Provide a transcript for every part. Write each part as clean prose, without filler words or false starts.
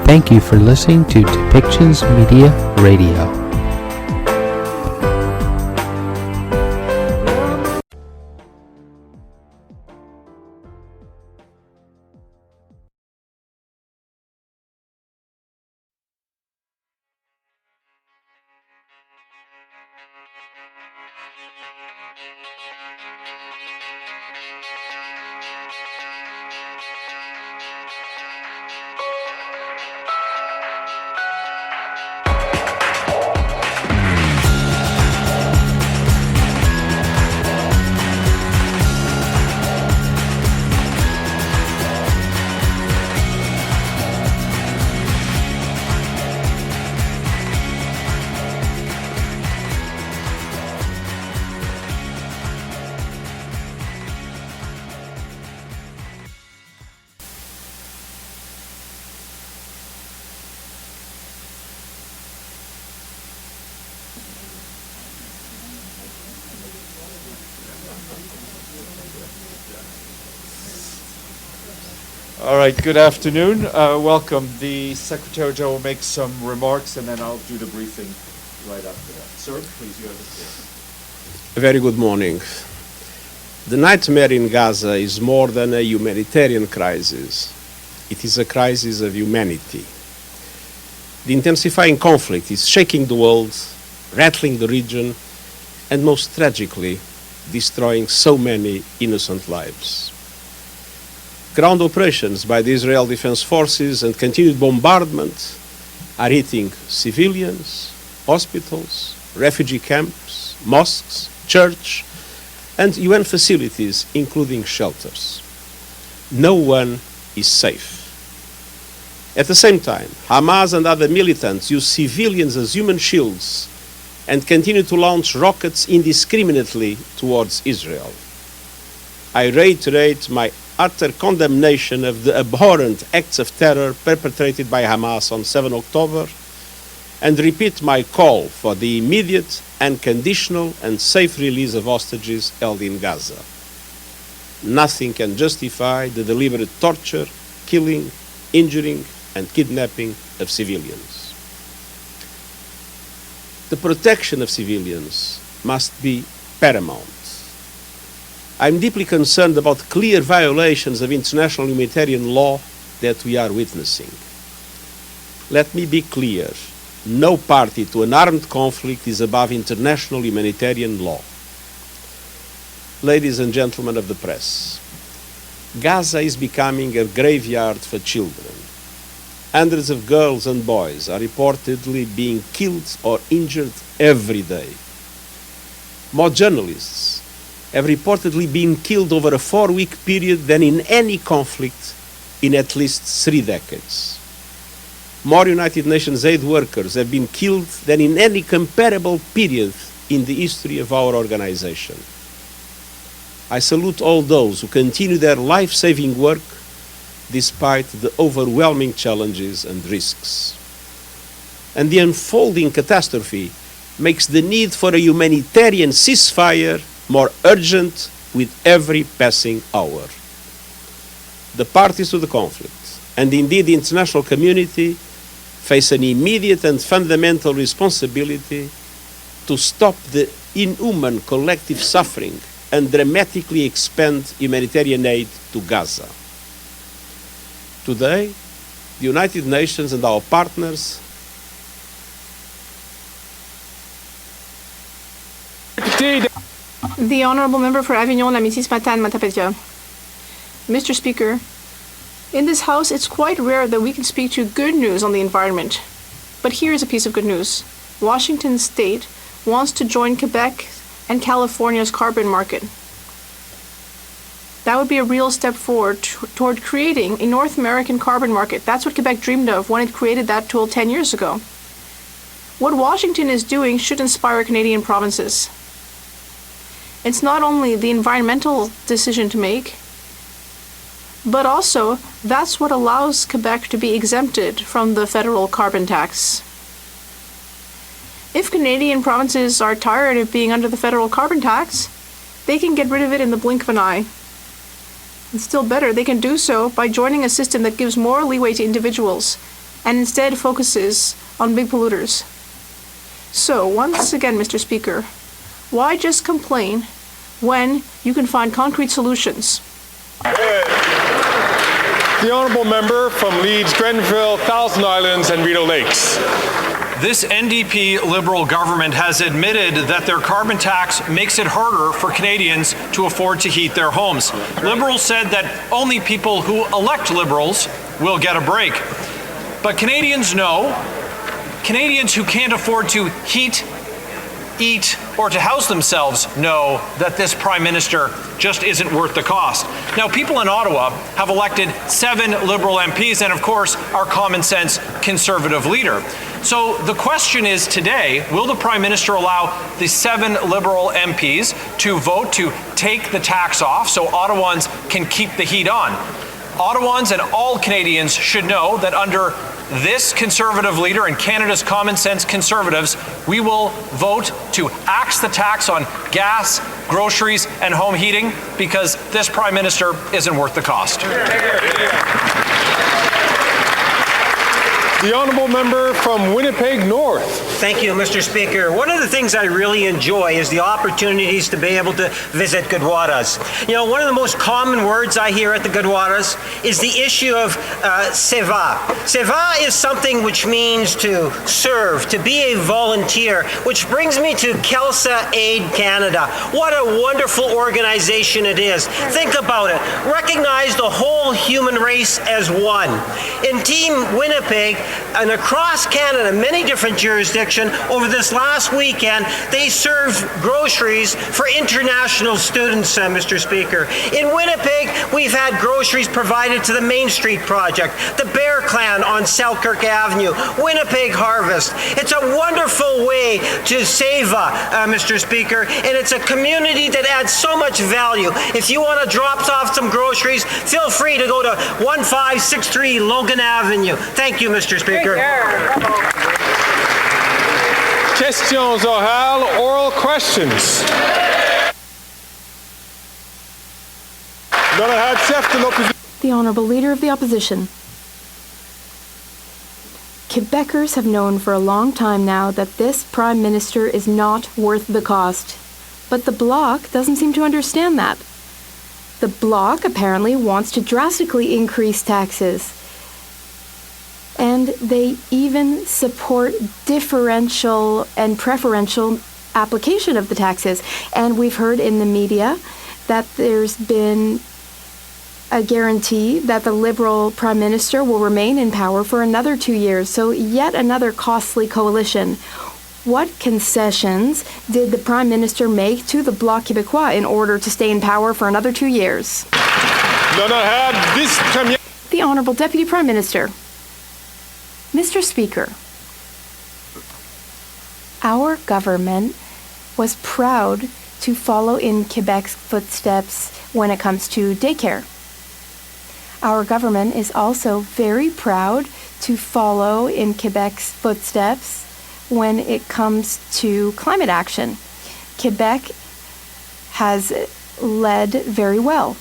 Thank you for listening to Depictions Media Radio. All right, good afternoon. Welcome. The Secretary General will make some remarks and then I'll do the briefing right after that. Sir, please, you have the floor. A very good morning. The nightmare in Gaza is more than a humanitarian crisis. It is a crisis of humanity. The intensifying conflict is shaking the world, rattling the region, and most tragically, destroying so many innocent lives. Ground operations by the Israel Defense Forces and continued bombardment are hitting civilians, hospitals, refugee camps, mosques, church, and UN facilities, including shelters. No one is safe. At the same time, Hamas and other militants use civilians as human shields and continue to launch rockets indiscriminately towards Israel. I reiterate my utter condemnation of the abhorrent acts of terror perpetrated by Hamas on 7 October and repeat my call for the immediate, unconditional and safe release of hostages held in Gaza. Nothing can justify the deliberate torture, killing, injuring and kidnapping of civilians. The protection of civilians must be paramount. I'm deeply concerned about clear violations of international humanitarian law that we are witnessing. Let me be clear, no party to an armed conflict is above international humanitarian law. Ladies and gentlemen of the press, Gaza is becoming a graveyard for children. Hundreds of girls and boys are reportedly being killed or injured every day. More journalists have reportedly been killed over a 4-week period than in any conflict in at least 3 decades. More United Nations aid workers have been killed than in any comparable period in the history of our organization. I salute all those who continue their life-saving work despite the overwhelming challenges and risks. And the unfolding catastrophe makes the need for a humanitarian ceasefire more urgent with every passing hour. The parties to the conflict, and indeed the international community, face an immediate and fundamental responsibility to stop the inhuman collective suffering and dramatically expand humanitarian aid to Gaza. Today, the United Nations and our partners The Honourable Member for Avignon, la Métis Matane, Matapédia. Mr. Speaker, in this House it's quite rare that we can speak to good news on the environment. But here is a piece of good news. Washington State wants to join Quebec and California's carbon market. That would be a real step forward toward creating a North American carbon market. That's what Quebec dreamed of when it created that tool 10 years ago. What Washington is doing should inspire Canadian provinces. It's not only the environmental decision to make, but also that's what allows Quebec to be exempted from the federal carbon tax. If Canadian provinces are tired of being under the federal carbon tax, they can get rid of it in the blink of an eye. And still better, they can do so by joining a system that gives more leeway to individuals and instead focuses on big polluters. So, once again, Mr. Speaker, why just complain when you can find concrete solutions? The honourable member from Leeds, Grenville, Thousand Islands and Rideau Lakes. This NDP Liberal government has admitted that their carbon tax makes it harder for Canadians to afford to heat their homes. Liberals said that only people who elect Liberals will get a break. But Canadians know, Canadians who can't afford to heat, eat, or to house themselves know that this Prime Minister just isn't worth the cost. Now, people in Ottawa have elected 7 Liberal MPs and, of course, our common sense Conservative leader. So the question is today, will the Prime Minister allow the 7 Liberal MPs to vote to take the tax off so Ottawans can keep the heat on? Ottawans and all Canadians should know that under this Conservative leader and Canada's common sense Conservatives, we will vote to axe the tax on gas, groceries, and home heating because this Prime Minister isn't worth the cost. The honourable member from Winnipeg North. Thank you, Mr. Speaker. One of the things I really enjoy is the opportunities to be able to visit Gurdwaras. You know, one of the most common words I hear at the Gurdwaras is the issue of seva. Seva is something which means to serve, to be a volunteer, which brings me to Kelsa Aid Canada. What a wonderful organization it is. Think about it. Recognize the whole human race as one. In Team Winnipeg, and across Canada, many different jurisdictions, over this last weekend, they served groceries for international students, Mr. Speaker. In Winnipeg, we've had groceries provided to the Main Street Project, the Bear Clan on Selkirk Avenue, Winnipeg Harvest. It's a wonderful way to save, Mr. Speaker, and it's a community that adds so much value. If you want to drop off some groceries, feel free to go to 1563 Logan Avenue. Thank you, Mr. Speaker. Questions orales, oral questions. The Honourable Leader of the Opposition. Quebecers have known for a long time now that this Prime Minister is not worth the cost. But the Bloc doesn't seem to understand that. The Bloc apparently wants to drastically increase taxes. And they even support differential and preferential application of the taxes. And we've heard in the media that there's been a guarantee that the Liberal Prime Minister will remain in power for another 2 years. So yet another costly coalition. What concessions did the Prime Minister make to the Bloc Québécois in order to stay in power for another 2 years? The Honourable Deputy Prime Minister. Mr. Speaker, our government was proud to follow in Quebec's footsteps when it comes to daycare. Our government is also very proud to follow in Quebec's footsteps when it comes to climate action. Quebec has led very well.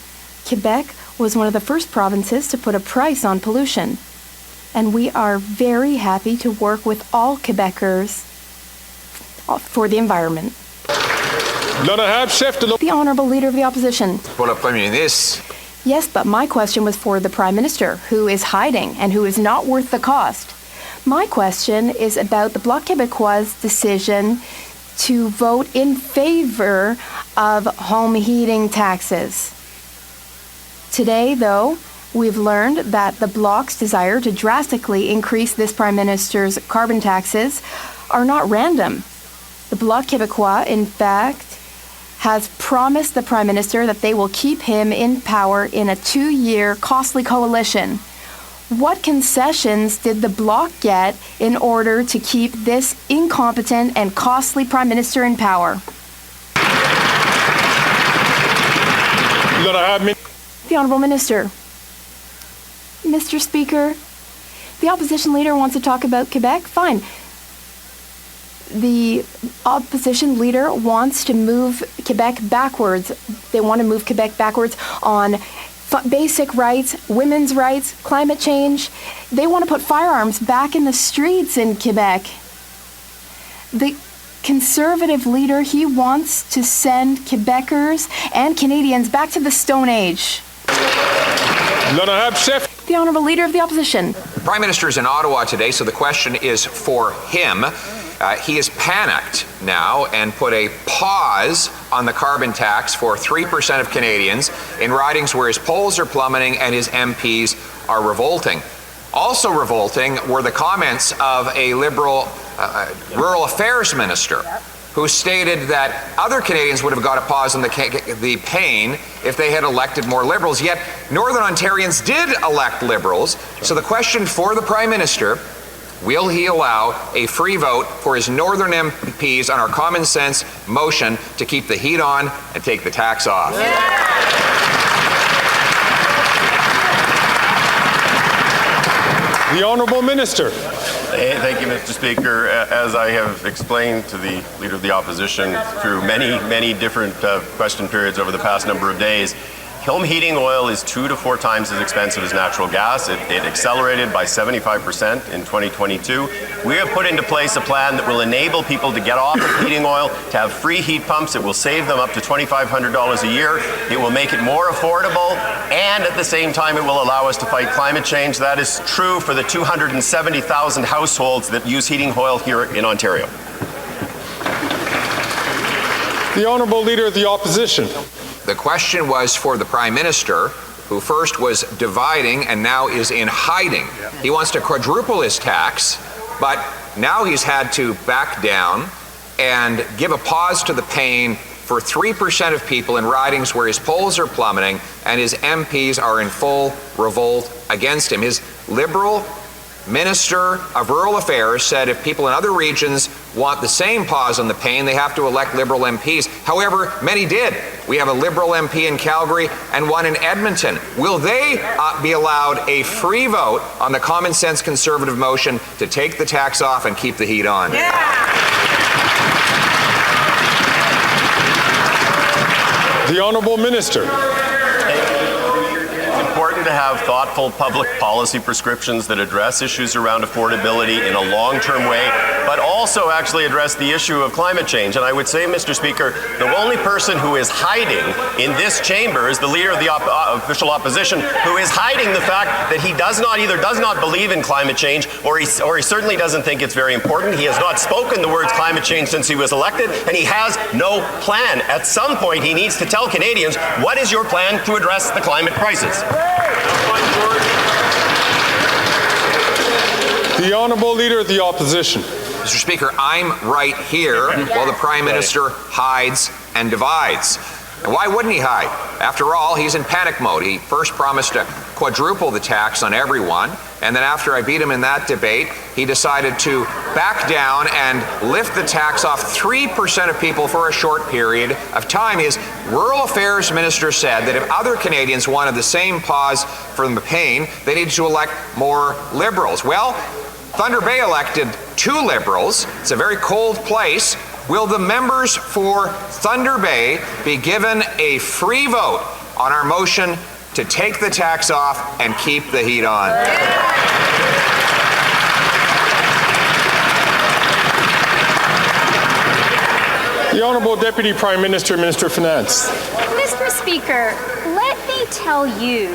Quebec was one of the first provinces to put a price on pollution. And we are very happy to work with all Quebecers for the environment. The Honourable Leader of the Opposition. Yes, but my question was for the Prime Minister, who is hiding and who is not worth the cost. My question is about the Bloc Québécois' decision to vote in favor of home heating taxes. Today, though, we've learned that the Bloc's desire to drastically increase this Prime Minister's carbon taxes are not random. The Bloc Québécois, in fact, has promised the Prime Minister that they will keep him in power in a 2-year costly coalition. What concessions did the Bloc get in order to keep this incompetent and costly Prime Minister in power? The Honourable Minister. Mr. Speaker, the opposition leader wants to talk about Quebec. Fine. The opposition leader wants to move Quebec backwards. They want to move Quebec backwards on basic rights, women's rights, climate change. They want to put firearms back in the streets in Quebec. The Conservative leader, he wants to send Quebecers and Canadians back to the Stone Age. The Honourable Leader of the Opposition. The Prime Minister is in Ottawa today, so the question is for him. He is panicked now and put a pause on the carbon tax for 3% of Canadians in ridings where his polls are plummeting and his MPs are revolting. Also revolting were the comments of a Liberal Rural Affairs Minister who stated that other Canadians would have got a pause on the pain if they had elected more Liberals, yet Northern Ontarians did elect Liberals. So the question for the Prime Minister, will he allow a free vote for his Northern MPs on our common sense motion to keep the heat on and take the tax off? The Honourable Minister. Thank you, Mr. Speaker. As I have explained to the Leader of the Opposition through many different question periods over the past number of days, home heating oil is 2 to 4 times as expensive as natural gas. It accelerated by 75% in 2022. We have put into place a plan that will enable people to get off of heating oil, to have free heat pumps. It will save them up to $2,500 a year. It will make it more affordable, and at the same time, it will allow us to fight climate change. That is true for the 270,000 households that use heating oil here in Ontario. The Honourable Leader of the Opposition. The question was for the Prime Minister, who first was dividing and now is in hiding. He wants to quadruple his tax, but now he's had to back down and give a pause to the pain for 3% of people in ridings where his polls are plummeting and his MPs are in full revolt against him. His Liberal Minister of Rural Affairs said if people in other regions want the same pause on the pain, they have to elect Liberal MPs. However, many did. We have a Liberal MP in Calgary and one in Edmonton. Will they be allowed a free vote on the common sense Conservative motion to take the tax off and keep the heat on? The Honourable Minister. To have thoughtful public policy prescriptions that address issues around affordability in a long-term way, but also actually address the issue of climate change. And I would say, Mr. Speaker, the only person who is hiding in this chamber is the Leader of the official opposition, who is hiding the fact that he either does not believe in climate change, or he certainly doesn't think it's very important. He has not spoken the words climate change since he was elected, and he has no plan. At some point, he needs to tell Canadians, what is your plan to address the climate crisis? The Honourable Leader of the Opposition. Mr. Speaker, I'm right here while the Prime Minister hides and divides. And why wouldn't he hide? After all, he's in panic mode. He first promised to quadruple the tax on everyone, and then after I beat him in that debate, he decided to back down and lift the tax off 3% of people for a short period of time. His Rural Affairs Minister said that if other Canadians wanted the same pause from the pain, they needed to elect more Liberals. Well, Thunder Bay elected 2 Liberals. It's a very cold place. Will the members for Thunder Bay be given a free vote on our motion to take the tax off and keep the heat on? The Honourable Deputy Prime Minister, Minister of Finance. Mr. Speaker, let me tell you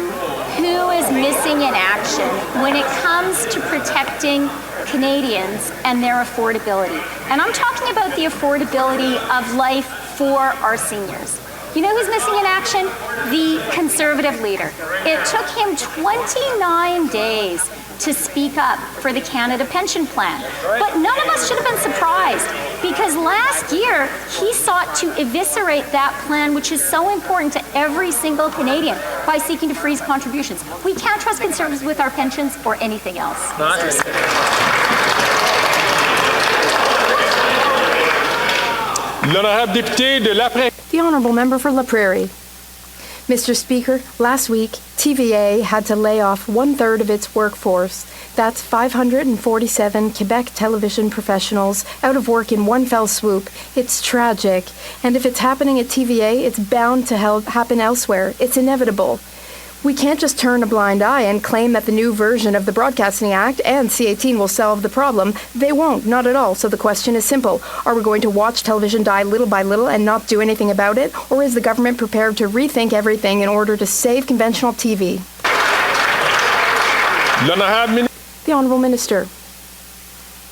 who is missing in action when it comes to protecting Canadians and their affordability. And I'm talking about the affordability of life for our seniors. You know who's missing in action? The Conservative leader. It took him 29 days to speak up for the Canada Pension Plan. But none of us should have been surprised, because last year he sought to eviscerate that plan, which is so important to every single Canadian, by seeking to freeze contributions. We can't trust Conservatives with our pensions or anything else. The Honourable Member for La Prairie. Mr. Speaker, last week, TVA had to lay off 1/3 of its workforce. That's 547 Quebec television professionals out of work in one fell swoop. It's tragic. And if it's happening at TVA, it's bound to happen elsewhere. It's inevitable. We can't just turn a blind eye and claim that the new version of the Broadcasting Act and C-18 will solve the problem. They won't, not at all. So the question is simple. Are we going to watch television die little by little and not do anything about it? Or is the government prepared to rethink everything in order to save conventional TV? The Honourable Minister.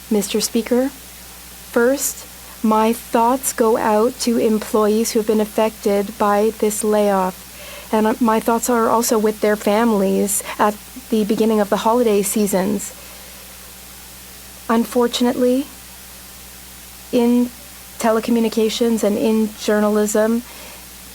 Mr. Speaker, first, my thoughts go out to employees who have been affected by this layoff. And my thoughts are also with their families at the beginning of the holiday seasons. Unfortunately, in telecommunications and in journalism,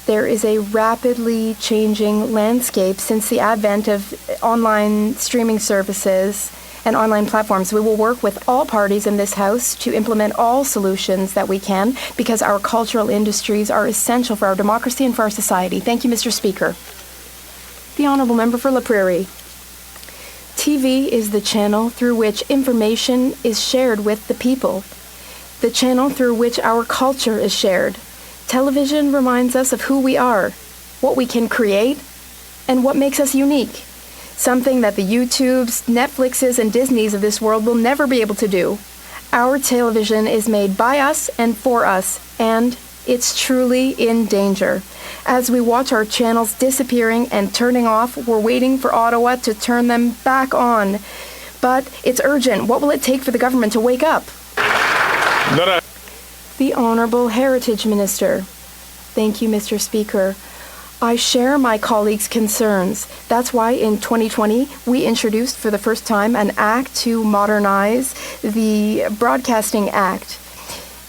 there is a rapidly changing landscape since the advent of online streaming services and online platforms. We will work with all parties in this House to implement all solutions that we can because our cultural industries are essential for our democracy and for our society. Thank you, Mr. Speaker. The Honourable Member for La Prairie. TV is the channel through which information is shared with the people, the channel through which our culture is shared. Television reminds us of who we are, what we can create, and what makes us unique. Something that the YouTubes, Netflixes, and Disneys of this world will never be able to do. Our television is made by us and for us, and it's truly in danger. As we watch our channels disappearing and turning off, we're waiting for Ottawa to turn them back on. But it's urgent. What will it take for the government to wake up? The Honourable Heritage Minister. Thank you, Mr. Speaker. I share my colleagues' concerns. That's why in 2020, we introduced for the first time an act to modernize the Broadcasting Act.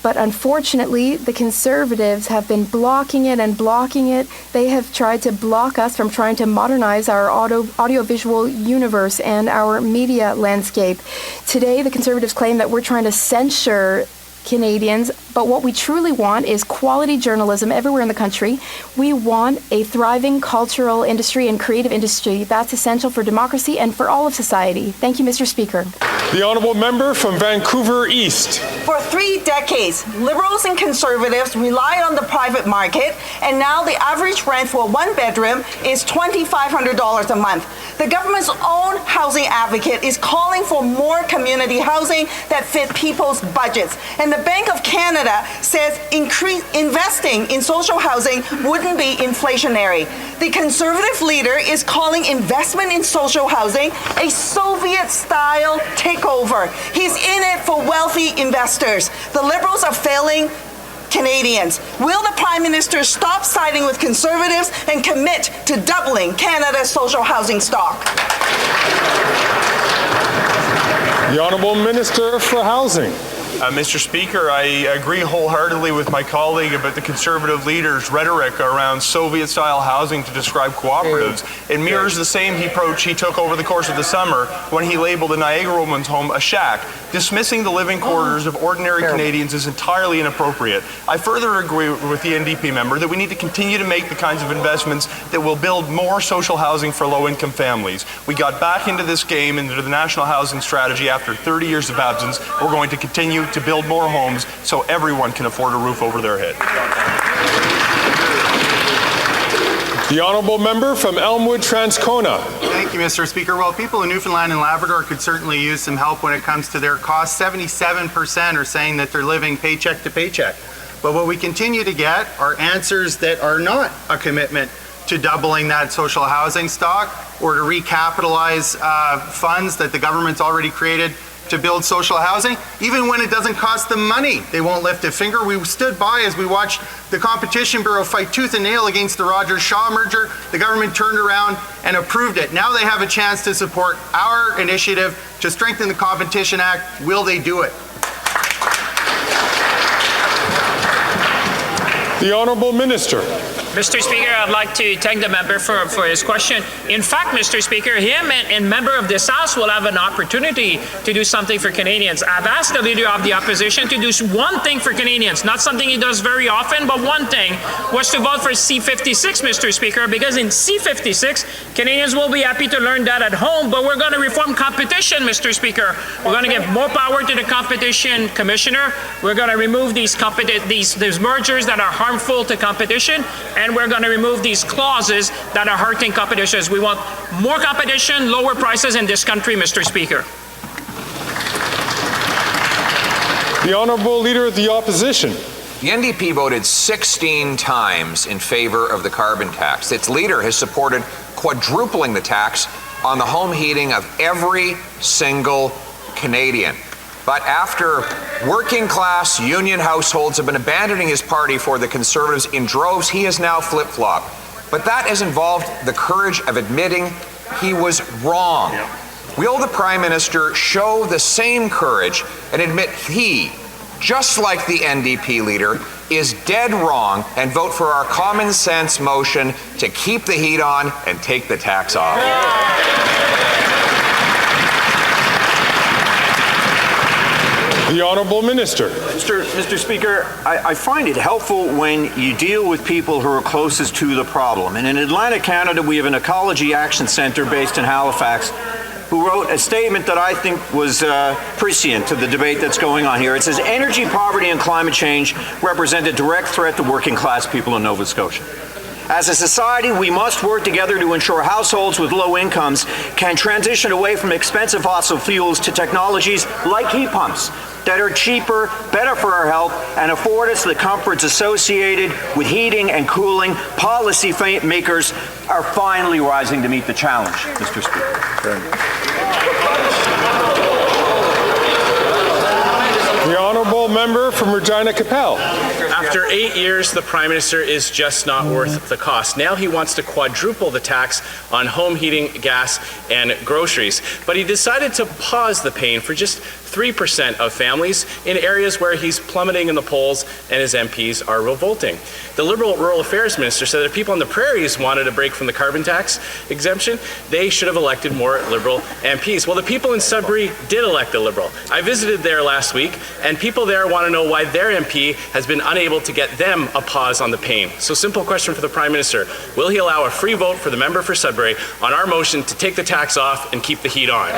But unfortunately, the Conservatives have been blocking it and blocking it. They have tried to block us from trying to modernize our audiovisual universe and our media landscape. Today, the Conservatives claim that we're trying to censure Canadians, but what we truly want is quality journalism everywhere in the country. We want a thriving cultural industry and creative industry that's essential for democracy and for all of society. Thank you, Mr. Speaker. The Honourable Member from Vancouver East. For 3 decades, Liberals and Conservatives relied on the private market, and now the average rent for a one-bedroom is $2,500 a month. The government's own housing advocate is calling for more community housing that fit people's budgets. And the Bank of Canada says investing in social housing wouldn't be inflationary. The Conservative leader is calling investment in social housing a Soviet-style takeover. He's in it for wealthy investors. The Liberals are failing Canadians. Will the Prime Minister stop siding with Conservatives and commit to doubling Canada's social housing stock? The Honourable Minister for Housing. Mr. Speaker, I agree wholeheartedly with my colleague about the Conservative leader's rhetoric around Soviet-style housing to describe cooperatives. It mirrors the same approach he took over the course of the summer when he labeled the Niagara Women's Home a shack. Dismissing the living quarters of ordinary Canadians is entirely inappropriate. I further agree with the NDP member that we need to continue to make the kinds of investments that will build more social housing for low-income families. We got back into this game, into the National Housing Strategy after 30 years of absence. We're going to continue to build more homes so everyone can afford a roof over their head. The Honourable Member from Elmwood Transcona. Thank you, Mr. Speaker. Well, people in Newfoundland and Labrador could certainly use some help when it comes to their costs. 77% are saying that they're living paycheck to paycheck. But what we continue to get are answers that are not a commitment to doubling that social housing stock or to recapitalize funds that the government's already created to build social housing, even when it doesn't cost them money. They won't lift a finger. We stood by as we watched the Competition Bureau fight tooth and nail against the Rogers-Shaw merger. The government turned around and approved it. Now they have a chance to support our initiative to strengthen the Competition Act. Will they do it? The Honourable Minister. Mr. Speaker, I'd like to thank the member for his question. In fact, Mr. Speaker, him and member of this House will have an opportunity to do something for Canadians. I've asked the Leader of the Opposition to do one thing for Canadians, not something he does very often, but one thing, was to vote for C-56, Mr. Speaker, because in C-56, Canadians will be happy to learn that at home, but we're going to reform competition, Mr. Speaker. We're going to give more power to the Competition Commissioner. We're going to remove these mergers that are harmful to competition, and we're going to remove these clauses that are hurting competition. We want more competition, lower prices in this country, Mr. Speaker. The Honourable Leader of the Opposition. The NDP voted 16 times in favor of the carbon tax. Its leader has supported quadrupling the tax on the home heating of every single Canadian. But after working class union households have been abandoning his party for the Conservatives in droves, he has now flip-flopped. But that has involved the courage of admitting he was wrong. Will the Prime Minister show the same courage and admit he, just like the NDP leader, is dead wrong and vote for our common sense motion to keep the heat on and take the tax off? The Honourable Minister. Mr. Speaker, I find it helpful when you deal with people who are closest to the problem. And in Atlantic, Canada, we have an Ecology Action Centre based in Halifax who wrote a statement that I think was prescient to the debate that's going on here. It says, energy poverty and climate change represent a direct threat to working class people in Nova Scotia. As a society, we must work together to ensure households with low incomes can transition away from expensive fossil fuels to technologies like heat pumps that are cheaper, better for our health, and afford us the comforts associated with heating and cooling. Policy makers are finally rising to meet the challenge, Mr. Speaker. The Honourable Member from Regina Capel. After 8 years, the Prime Minister is just not worth the cost. Now he wants to quadruple the tax on home heating, gas, and groceries. But he decided to pause the pain for just 3% of families in areas where he's plummeting in the polls and his MPs are revolting. The Liberal Rural Affairs Minister said that if people on the prairies wanted a break from the carbon tax exemption, they should have elected more Liberal MPs. Well, the people in Sudbury did elect a Liberal. I visited there last week, and people there want to know why their MP has been unable to get them a pause on the pain. So simple question for the Prime Minister. Will he allow a free vote for the member for Sudbury on our motion to take the tax off and keep the heat on?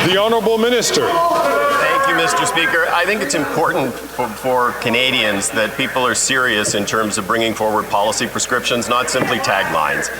The Honourable Minister. Thank you, Mr. Speaker. I think it's important for Canadians that people are serious in terms of bringing forward policy prescriptions, not simply taglines.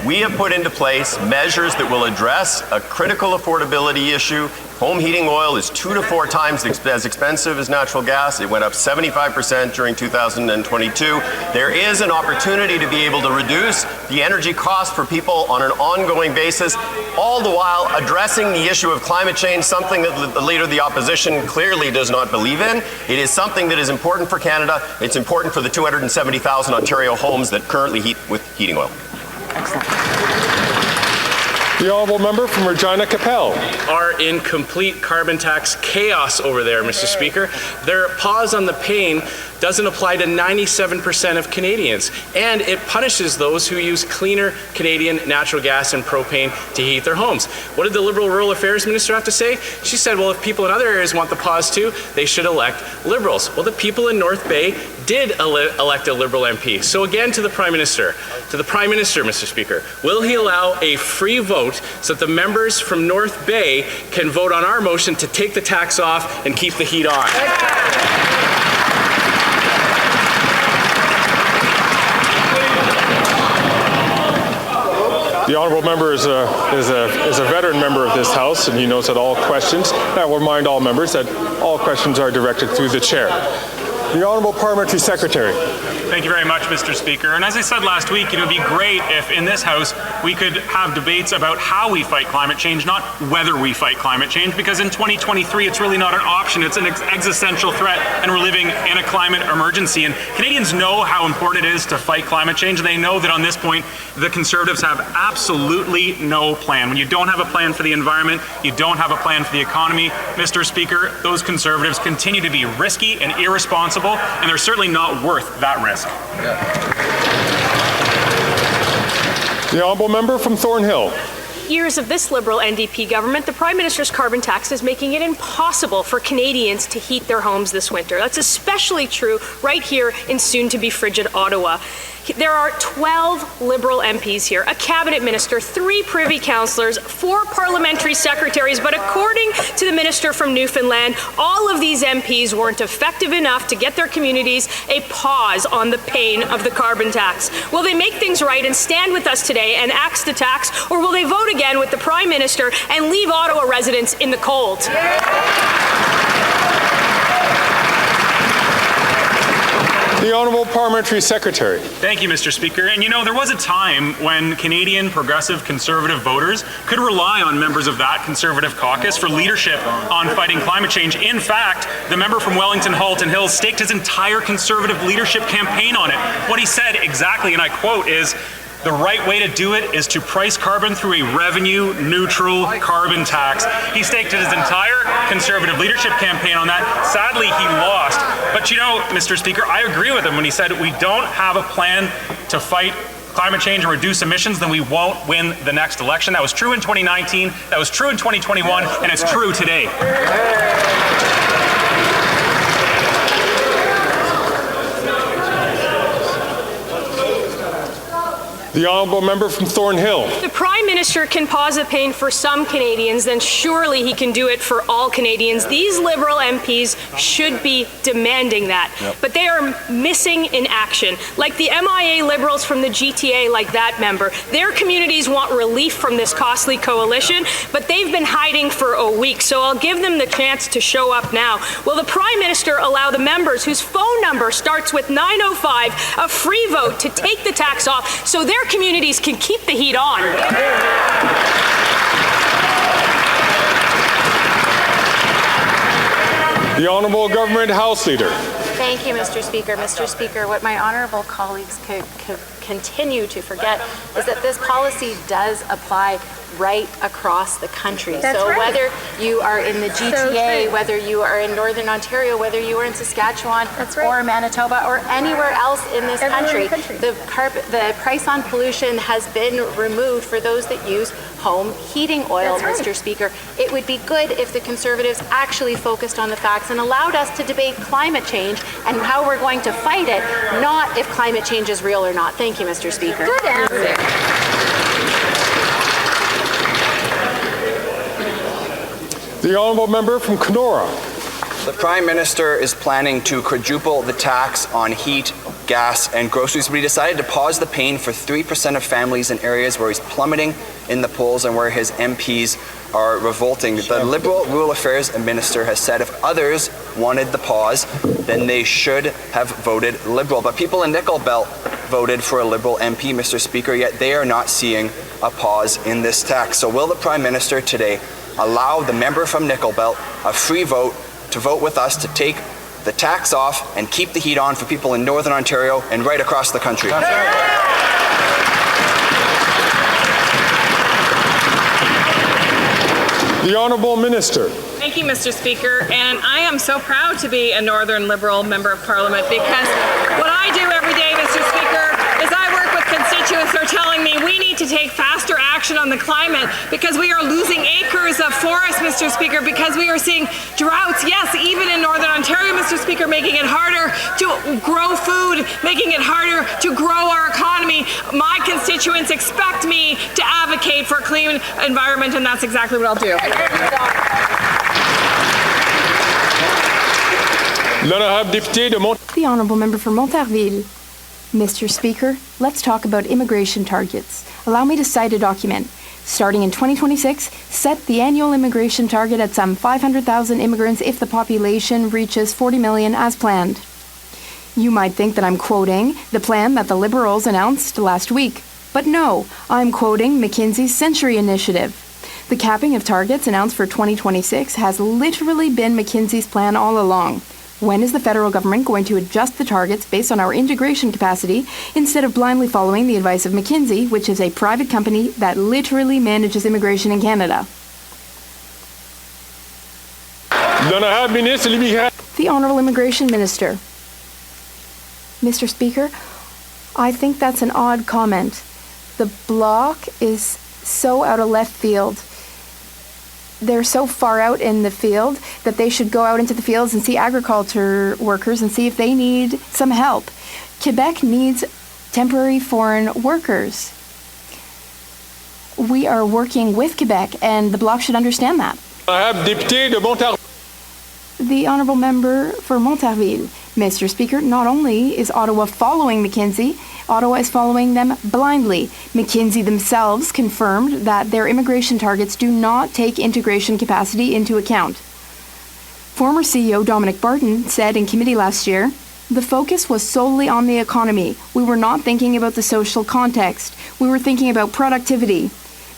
We have put into place measures that will address a critical affordability issue. Home heating oil is 2 to 4 times as expensive as natural gas. It went up 75% during 2022. There is an opportunity to be able to reduce the energy cost for people on an ongoing basis, all the while addressing the issue of climate change, something that the Leader of the Opposition clearly does not believe in. It is something that is important for Canada. It's important for the 270,000 Ontario homes that currently heat with heating oil. Excellent. The Honourable Member from Regina Capel. Are in complete carbon tax chaos over there, Mr. Speaker. Their pause on the pain doesn't apply to 97% of Canadians, and it punishes those who use cleaner Canadian natural gas and propane to heat their homes. What did the Liberal Rural Affairs Minister have to say? She said, well, if people in other areas want the pause too, they should elect Liberals. Well, the people in North Bay did elect a Liberal MP. So again, to the Prime Minister, Mr. Speaker, will he allow a free vote so that the members from North Bay can vote on our motion to take the tax off and keep the heat on? The Honourable Member is a veteran member of this House, and he knows that all questions, I will remind all members that all questions are directed through the Chair. The Honourable Parliamentary Secretary. Thank you very much, Mr. Speaker. And as I said last week, it would be great if in this House we could have debates about how we fight climate change, not whether we fight climate change, because in 2023 it's really not an option, it's an existential threat, and we're living in a climate emergency. And Canadians know how important it is to fight climate change. They know that on this point, the Conservatives have absolutely no plan. When you don't have a plan for the environment, you don't have a plan for the economy, Mr. Speaker, those Conservatives continue to be risky and irresponsible, and they're certainly not worth that risk. The Honourable Member from Thornhill. years of this Liberal NDP government, the Prime Minister's carbon tax is making it impossible for Canadians to heat their homes this winter. That's especially true right here in soon-to-be frigid Ottawa. There are 12 Liberal MPs here, a cabinet minister, 3 privy councillors, 4 parliamentary secretaries, but according to the minister from Newfoundland, all of these MPs weren't effective enough to get their communities a pause on the pain of the carbon tax. Will they make things right and stand with us today and axe the tax, or will they vote again with the Prime Minister and leave Ottawa residents in the cold? The Honourable Parliamentary Secretary. Thank you, Mr. Speaker. And you know, there was a time when Canadian progressive conservative voters could rely on members of that Conservative caucus for leadership on fighting climate change. In fact, the member from Wellington Halton Hills staked his entire Conservative leadership campaign on it. What he said exactly, and I quote, is, "The right way to do it is to price carbon through a revenue-neutral carbon tax." He staked his entire Conservative leadership campaign on that. Sadly, he lost. But you know, Mr. Speaker, I agree with him when he said we don't have a plan to fight climate change and reduce emissions, then we won't win the next election. That was true in 2019, that was true in 2021, and it's true today. The Honourable Member from Thornhill. The Prime Minister can pause the pain for some Canadians, then surely he can do it for all Canadians. These Liberal MPs should be demanding that. But they are missing in action. Like the MIA Liberals from the GTA, like that member. Their communities want relief from this costly coalition, but they've been hiding for a week, so I'll give them the chance to show up now. Will the Prime Minister allow the members whose phone number starts with 905 a free vote to take the tax off so their communities can keep the heat on? The Honourable Government House Leader. Thank you, Mr. Speaker. Mr. Speaker, what my honourable colleagues continue to forget is that this policy does apply right across the country. That's so right. whether you are in the GTA, whether you are in Northern Ontario, whether you are in Saskatchewan or Manitoba or anywhere else in this country, the price on pollution has been removed for those that use home heating oil, Mr. Speaker. It would be good if the Conservatives actually focused on the facts and allowed us to debate climate change and how we're going to fight it, not if climate change is real or not. Thank you, Mr. Speaker. Good answer. The Honourable Member from Kenora. The Prime Minister is planning to quadruple the tax on heat, gas, and groceries, but he decided to pause the pain for 3% of families in areas where he's plummeting in the polls and where his MPs are revolting. The Liberal Rural Affairs Minister has said if others wanted the pause, then they should have voted Liberal. But people in Nickel Belt voted for a Liberal MP, Mr. Speaker, yet they are not seeing a pause in this tax. So will the Prime Minister today allow the member from Nickel Belt a free vote to vote with us to take the tax off and keep the heat on for people in Northern Ontario and right across the country? The Honourable Minister. Thank you, Mr. Speaker, and I am so proud to be a Northern Liberal Member of Parliament because what I do every day, Mr. Speaker, is I work with constituents who are telling me we need to take faster action on the climate because we are losing acres of forest, Mr. Speaker, because we are seeing droughts, yes, even in Northern Ontario, Mr. Speaker, making it harder to grow food, making it harder to grow our economy. My constituents expect me to advocate for a clean environment, and that's exactly what I'll do. The Honourable Member for Montarville. Mr. Speaker, let's talk about immigration targets. Allow me to cite a document. Starting in 2026, set the annual immigration target at some 500,000 immigrants if the population reaches 40 million as planned. You might think that I'm quoting the plan that the Liberals announced last week. But no, I'm quoting McKinsey's Century Initiative. The capping of targets announced for 2026 has literally been McKinsey's plan all along. When is the federal government going to adjust the targets based on our integration capacity instead of blindly following the advice of McKinsey, which is a private company that literally manages immigration in Canada? The Honourable Immigration Minister. Mr. Speaker, I think that's an odd comment. The Bloc is so out of left field. They're so far out in the field that they should go out into the fields and see agriculture workers and see if they need some help. Quebec needs temporary foreign workers. We are working with Quebec, and the Bloc should understand that. The Honourable Member for Montarville. Mr. Speaker, not only is Ottawa following McKinsey, Ottawa is following them blindly. McKinsey themselves confirmed that their immigration targets do not take integration capacity into account. Former CEO Dominic Barton said in committee last year, "The focus was solely on the economy. We were not thinking about the social context. We were thinking about productivity."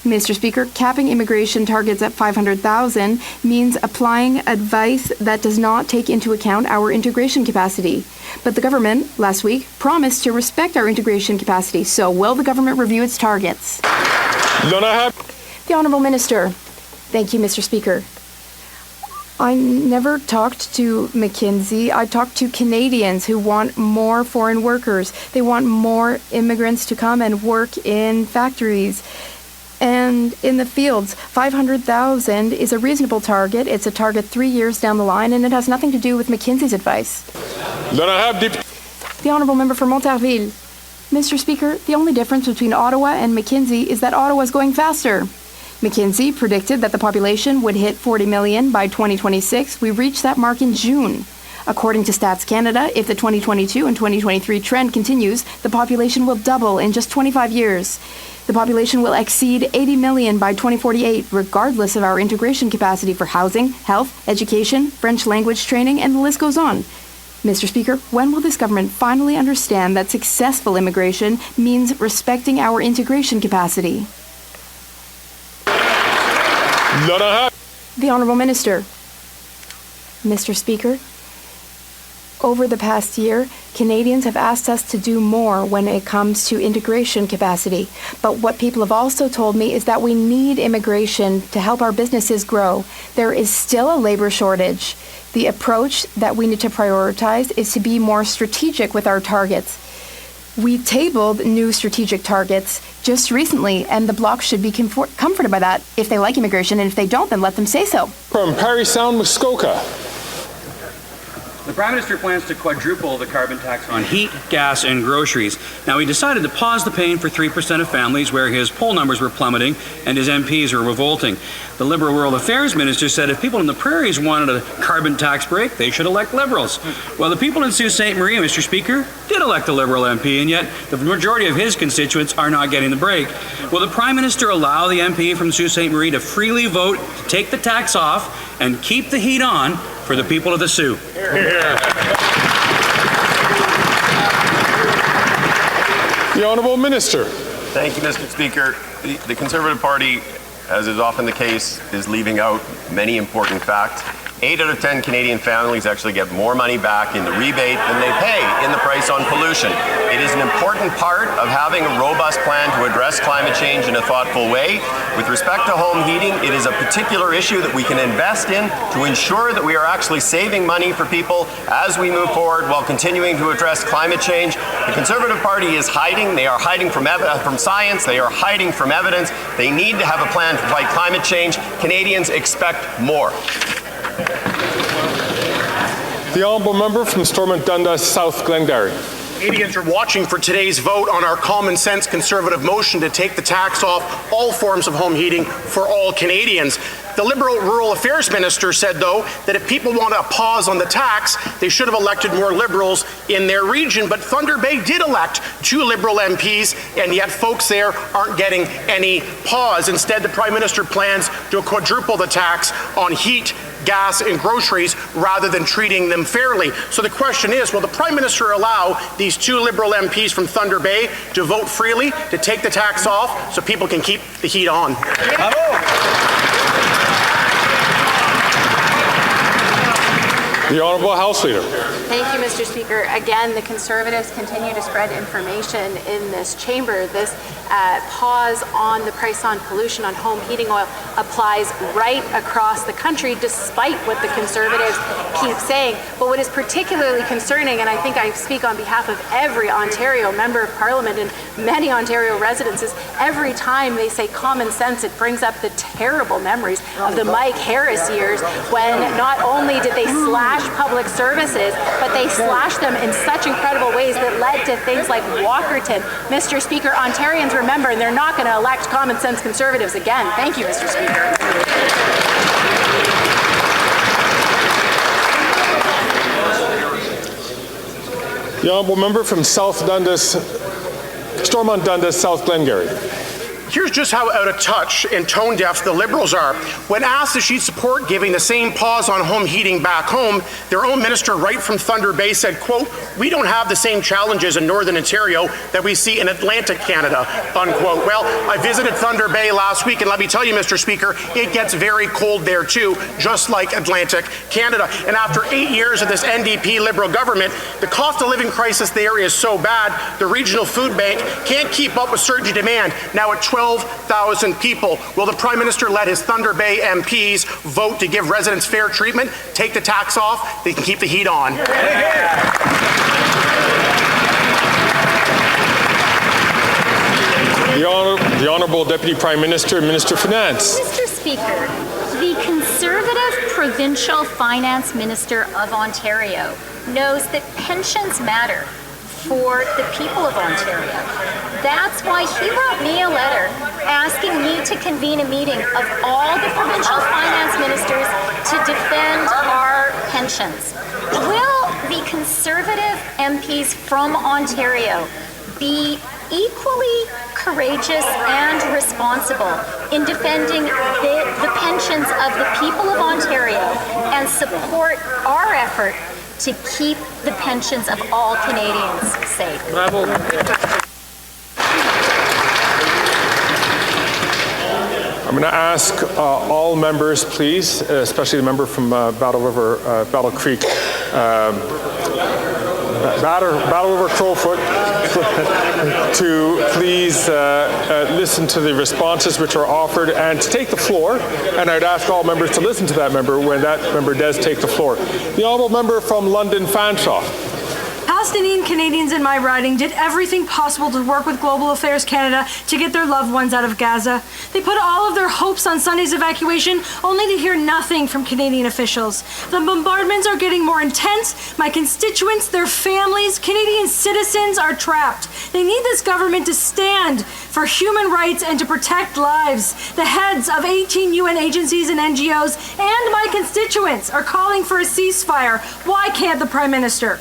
Mr. Speaker, capping immigration targets at 500,000 means applying advice that does not take into account our integration capacity. But the government, last week, promised to respect our integration capacity. So will the government review its targets? The Honourable Minister. Thank you, Mr. Speaker. I never talked to McKinsey. I talked to Canadians who want more foreign workers. They want more immigrants to come and work in factories and in the fields. 500,000 is a reasonable target. It's a target 3 years down the line, and it has nothing to do with McKinsey's advice. The Honourable Member for Montarville. Mr. Speaker, the only difference between Ottawa and McKinsey is that Ottawa is going faster. McKinsey predicted that the population would hit 40 million by 2026. We reached that mark in June. According to Stats Canada, if the 2022 and 2023 trend continues, the population will double in just 25 years. The population will exceed 80 million by 2048, regardless of our integration capacity for housing, health, education, French language training, and the list goes on. Mr. Speaker, when will this government finally understand that successful immigration means respecting our integration capacity? The Honourable Minister. Mr. Speaker, over the past year, Canadians have asked us to do more when it comes to integration capacity. But what people have also told me is that we need immigration to help our businesses grow. There is still a labour shortage. The approach that we need to prioritize is to be more strategic with our targets. We tabled new strategic targets just recently, and the Bloc should be comforted by that if they like immigration, and if they don't, then let them say so. From Parry Sound, Muskoka. The Prime Minister plans to quadruple the carbon tax on heat, gas, and groceries. Now, he decided to pause the pain for 3% of families where his poll numbers were plummeting and his MPs were revolting. The Liberal Rural Affairs Minister said if people in the prairies wanted a carbon tax break, they should elect Liberals. Well, the people in Sault Ste. Marie, Mr. Speaker, did elect a Liberal MP, and yet the majority of his constituents are not getting the break. Will the Prime Minister allow the MP from Sault Ste. Marie to freely vote to take the tax off and keep the heat on for the people of the Sioux? The Honourable Minister. Thank you, Mr. Speaker. The Conservative Party, as is often the case, is leaving out many important facts. 8 out of 10 Canadian families actually get more money back in the rebate than they pay in the price on pollution. It is an important part of having a robust plan to address climate change in a thoughtful way. With respect to home heating, it is a particular issue that we can invest in to ensure that we are actually saving money for people as we move forward while continuing to address climate change. The Conservative Party is hiding. They are hiding from science. They are hiding from evidence. They need to have a plan to fight climate change. Canadians expect more. The Honourable Member from Stormont Dundas, South Glengarry. Canadians are watching for today's vote on our common sense Conservative motion to take the tax off all forms of home heating for all Canadians. The Liberal Rural Affairs Minister said, though, that if people want a pause on the tax, they should have elected more Liberals in their region. But Thunder Bay did elect 2 Liberal MPs, and yet folks there aren't getting any pause. Instead, the Prime Minister plans to quadruple the tax on heat, gas, and groceries rather than treating them fairly. So the question is, will the Prime Minister allow these 2 Liberal MPs from Thunder Bay to vote freely to take the tax off so people can keep the heat on? The Honourable House Leader. Thank you, Mr. Speaker. Again, the Conservatives continue to spread information in this chamber. This pause on the price on pollution on home heating oil applies right across the country, despite what the Conservatives keep saying. But what is particularly concerning, and I think I speak on behalf of every Ontario Member of Parliament and many Ontario residents, is every time they say common sense, it brings up the terrible memories of the Mike Harris years, when not only did they slash public services, but they slashed them in such incredible ways that led to things like Walkerton. Mr. Speaker, Ontarians remember, and they're not going to elect common sense Conservatives again. Thank you, Mr. Speaker. The honourable member from South Dundas, Stormont Dundas, South Glengarry. Here's just how out of touch and tone deaf the Liberals are. When asked if she'd support giving the same pause on home heating back home, their own minister right from Thunder Bay said, quote, "We don't have the same challenges in Northern Ontario that we see in Atlantic Canada," unquote. Well, I visited Thunder Bay last week, and let me tell you, Mr. Speaker, it gets very cold there too, just like Atlantic Canada. And after 8 years of this NDP Liberal government, the cost of living crisis there is so bad, the regional food bank can't keep up with surging demand, now at 12,000 people. Will the Prime Minister let his Thunder Bay MPs vote to give residents fair treatment, take the tax off, they can keep the heat on? The Honourable Deputy Prime Minister, Minister of Finance. Mr. Speaker, the Conservative Provincial Finance Minister of Ontario knows that pensions matter for the people of Ontario. That's why he wrote me a letter asking me to convene a meeting of all the provincial finance ministers to defend our pensions. Will the Conservative MPs from Ontario be equally courageous and responsible in defending the pensions of the people of Ontario and support our effort to keep the pensions of all Canadians safe? Bravo. I'm going to ask all members, please, especially the member from Battle Creek, Battle River Crowfoot, to please listen to the responses which are offered and to take the floor. And I'd ask all members to listen to that member when that member does take the floor. The honourable member from London Fanshawe. Palestinian Canadians in my riding did everything possible to work with Global Affairs Canada to get their loved ones out of Gaza. They put all of their hopes on Sunday's evacuation, only to hear nothing from Canadian officials. The bombardments are getting more intense. My constituents, their families, Canadian citizens are trapped. They need this government to stand for human rights and to protect lives. The heads of 18 UN agencies and NGOs and my constituents are calling for a ceasefire. Why can't the Prime Minister?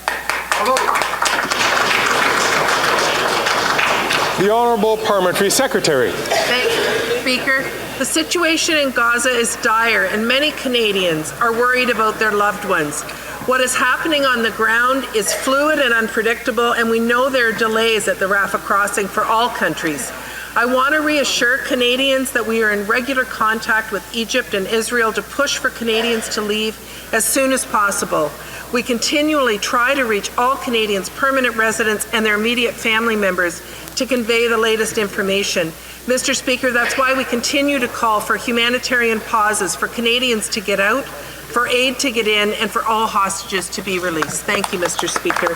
The Honourable Parliamentary Secretary. Thank you, Speaker. The situation in Gaza is dire, and many Canadians are worried about their loved ones. What is happening on the ground is fluid and unpredictable, and we know there are delays at the Rafah crossing for all countries. I want to reassure Canadians that we are in regular contact with Egypt and Israel to push for Canadians to leave as soon as possible. We continually try to reach all Canadians, permanent residents, and their immediate family members to convey the latest information. Mr. Speaker, that's why we continue to call for humanitarian pauses for Canadians to get out, for aid to get in, and for all hostages to be released. Thank you, Mr. Speaker.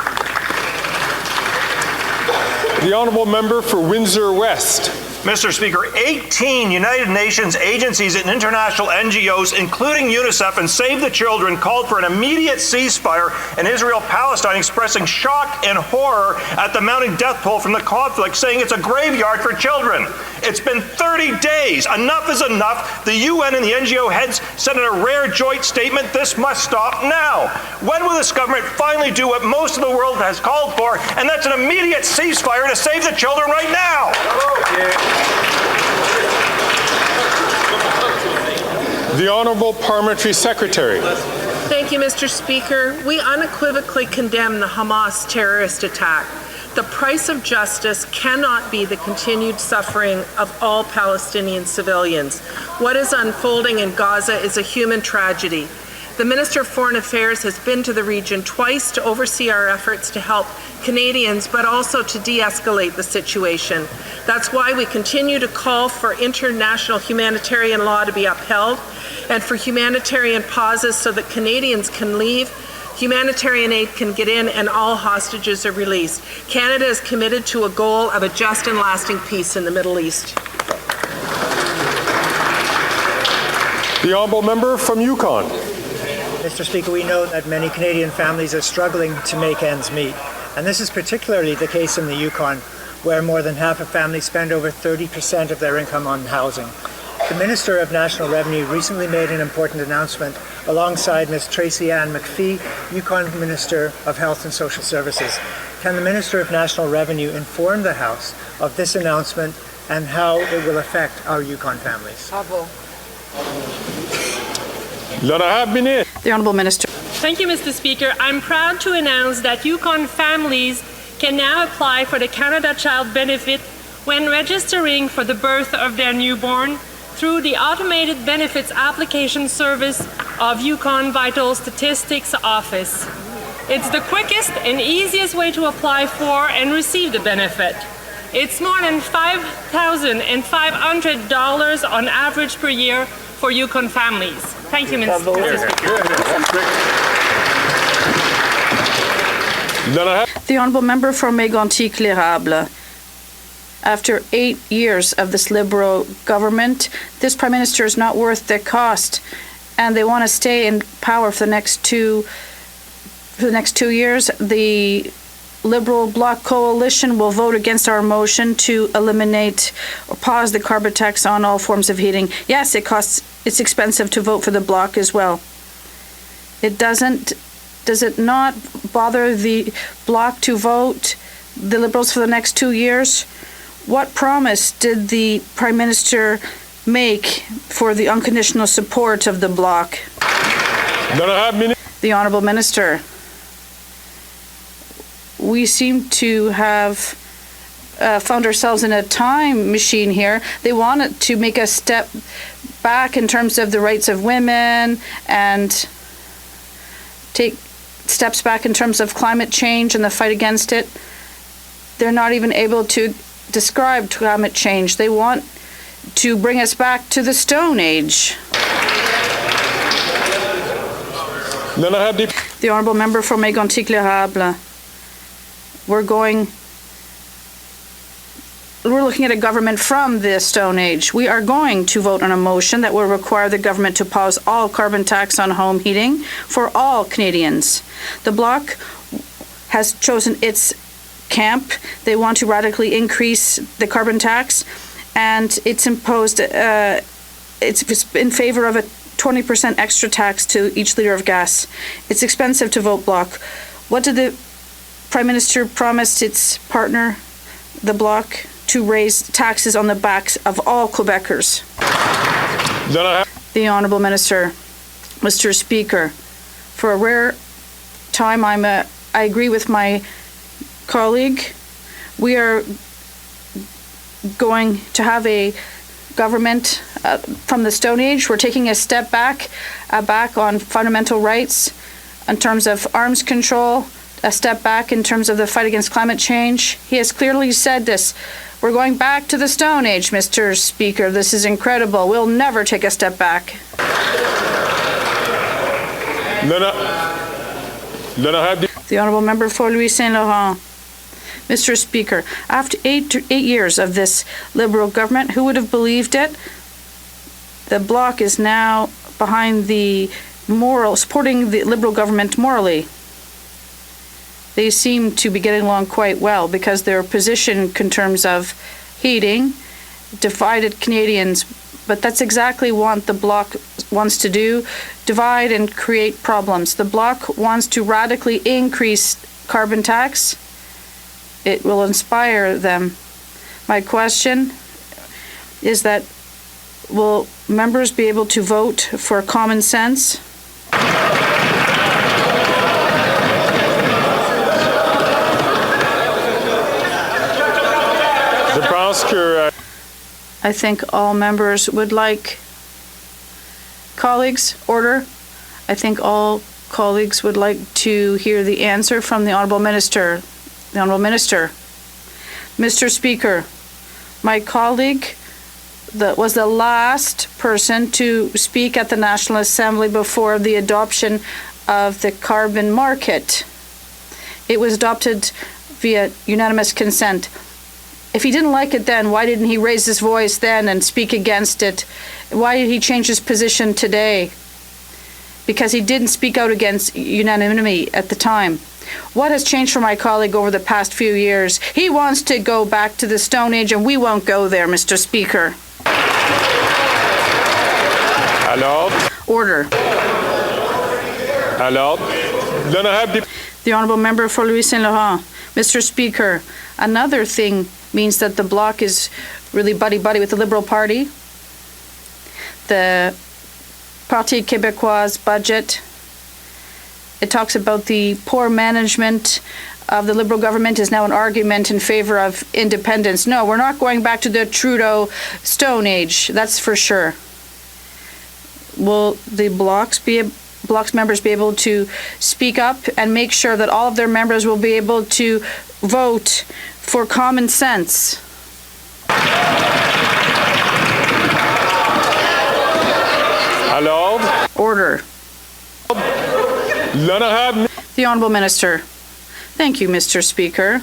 The honourable member for Windsor West. Mr. Speaker, 18 United Nations agencies and international NGOs, including UNICEF and Save the Children, called for an immediate ceasefire in Israel-Palestine, expressing shock and horror at the mounting death toll from the conflict, saying it's a graveyard for children. It's been 30 days. Enough is enough. The UN and the NGO heads said in a rare joint statement, this must stop now. When will this government finally do what most of the world has called for, and that's an immediate ceasefire to save the children right now? The Honourable Parliamentary Secretary. Thank you, Mr. Speaker. We unequivocally condemn the Hamas terrorist attack. The price of justice cannot be the continued suffering of all Palestinian civilians. What is unfolding in Gaza is a human tragedy. The Minister of Foreign Affairs has been to the region twice to oversee our efforts to help Canadians, but also to de-escalate the situation. That's why we continue to call for international humanitarian law to be upheld and for humanitarian pauses so that Canadians can leave, humanitarian aid can get in, and all hostages are released. Canada is committed to a goal of a just and lasting peace in the Middle East. The honourable member from Yukon. Mr. Speaker, we know that many Canadian families are struggling to make ends meet. And this is particularly the case in the Yukon, where more than half of families spend over 30% of their income on housing. The Minister of National Revenue recently made an important announcement alongside Ms. Tracy Ann McPhee, Yukon Minister of Health and Social Services. Can the Minister of National Revenue inform the House of this announcement and how it will affect our Yukon families? The Honourable Minister. Thank you, Mr. Speaker. I'm proud to announce that Yukon families can now apply for the Canada Child Benefit when registering for the birth of their newborn through the automated benefits application service of Yukon Vital Statistics Office. It's the quickest and easiest way to apply for and receive the benefit. It's more than $5,500 on average per year for Yukon families. Thank you, Mr. Speaker. The Honourable Member for Mégantic-L'Érable. After 8 years of this Liberal government, this Prime Minister is not worth the cost, and they want to stay in power for the next 2 years. The Liberal Bloc Coalition will vote against our motion to eliminate or pause the carbon tax on all forms of heating. Yes, it's expensive to vote for the Bloc as well. Does it not bother the Bloc to vote the Liberals for the next 2 years? What promise did the Prime Minister make for the unconditional support of the Bloc? The Honourable Minister. We seem to have found ourselves in a time machine here. They wanted to make a step back in terms of the rights of women and take steps back in terms of climate change and the fight against it. They're not even able to describe climate change. They want to bring us back to the Stone Age. The Honourable Member for Mégantic-L'Érable. We're looking at a government from the Stone Age. We are going to vote on a motion that will require the government to pause all carbon tax on home heating for all Canadians. The Bloc has chosen its camp. They want to radically increase the carbon tax, and it's imposed, it's in favor of a 20% extra tax to each litre of gas. It's expensive to vote Bloc. What did the Prime Minister promise its partner, the Bloc, to raise taxes on the backs of all Quebecers? The Honourable Minister. Mr. Speaker, for a rare time, I agree with my colleague. We are going to have a government from the Stone Age. We're taking a step back on fundamental rights in terms of arms control, a step back in terms of the fight against climate change. He has clearly said this. We're going back to the Stone Age, Mr. Speaker. This is incredible. We'll never take a step back. The Honourable Member for Louis Saint Laurent. Mr. Speaker, after eight years of this Liberal government, who would have believed it? The Bloc is now behind supporting the Liberal government morally. They seem to be getting along quite well because their position in terms of heating divided Canadians. But that's exactly what the Bloc wants to do, divide and create problems. The Bloc wants to radically increase carbon tax. It will inspire them. My question is that will members be able to vote for common sense? I think all members would like. Colleagues, order. I think all colleagues would like to hear the answer from the Honourable Minister. The Honourable Minister. Mr. Speaker, my colleague was the last person to speak at the National Assembly before the adoption of the carbon market. It was adopted via unanimous consent. If he didn't like it then, why didn't he raise his voice then and speak against it? Why did he change his position today? Because he didn't speak out against unanimity at the time. What has changed for my colleague over the past few years? He wants to go back to the Stone Age, and we won't go there, Mr. Speaker. Alors? Order. Alors? The Honourable Member for Louis Saint Laurent. Mr. Speaker, another thing means that the Bloc is really buddy-buddy with the Liberal Party. The Parti Québécois budget, it talks about the poor management of the Liberal government is now an argument in favour of independence. No, we're not going back to the Trudeau Stone Age, that's for sure. Will the Bloc's members be able to speak up and make sure that all of their members will be able to vote for common sense? Alors? Order. The Honourable Minister. Thank you, Mr. Speaker.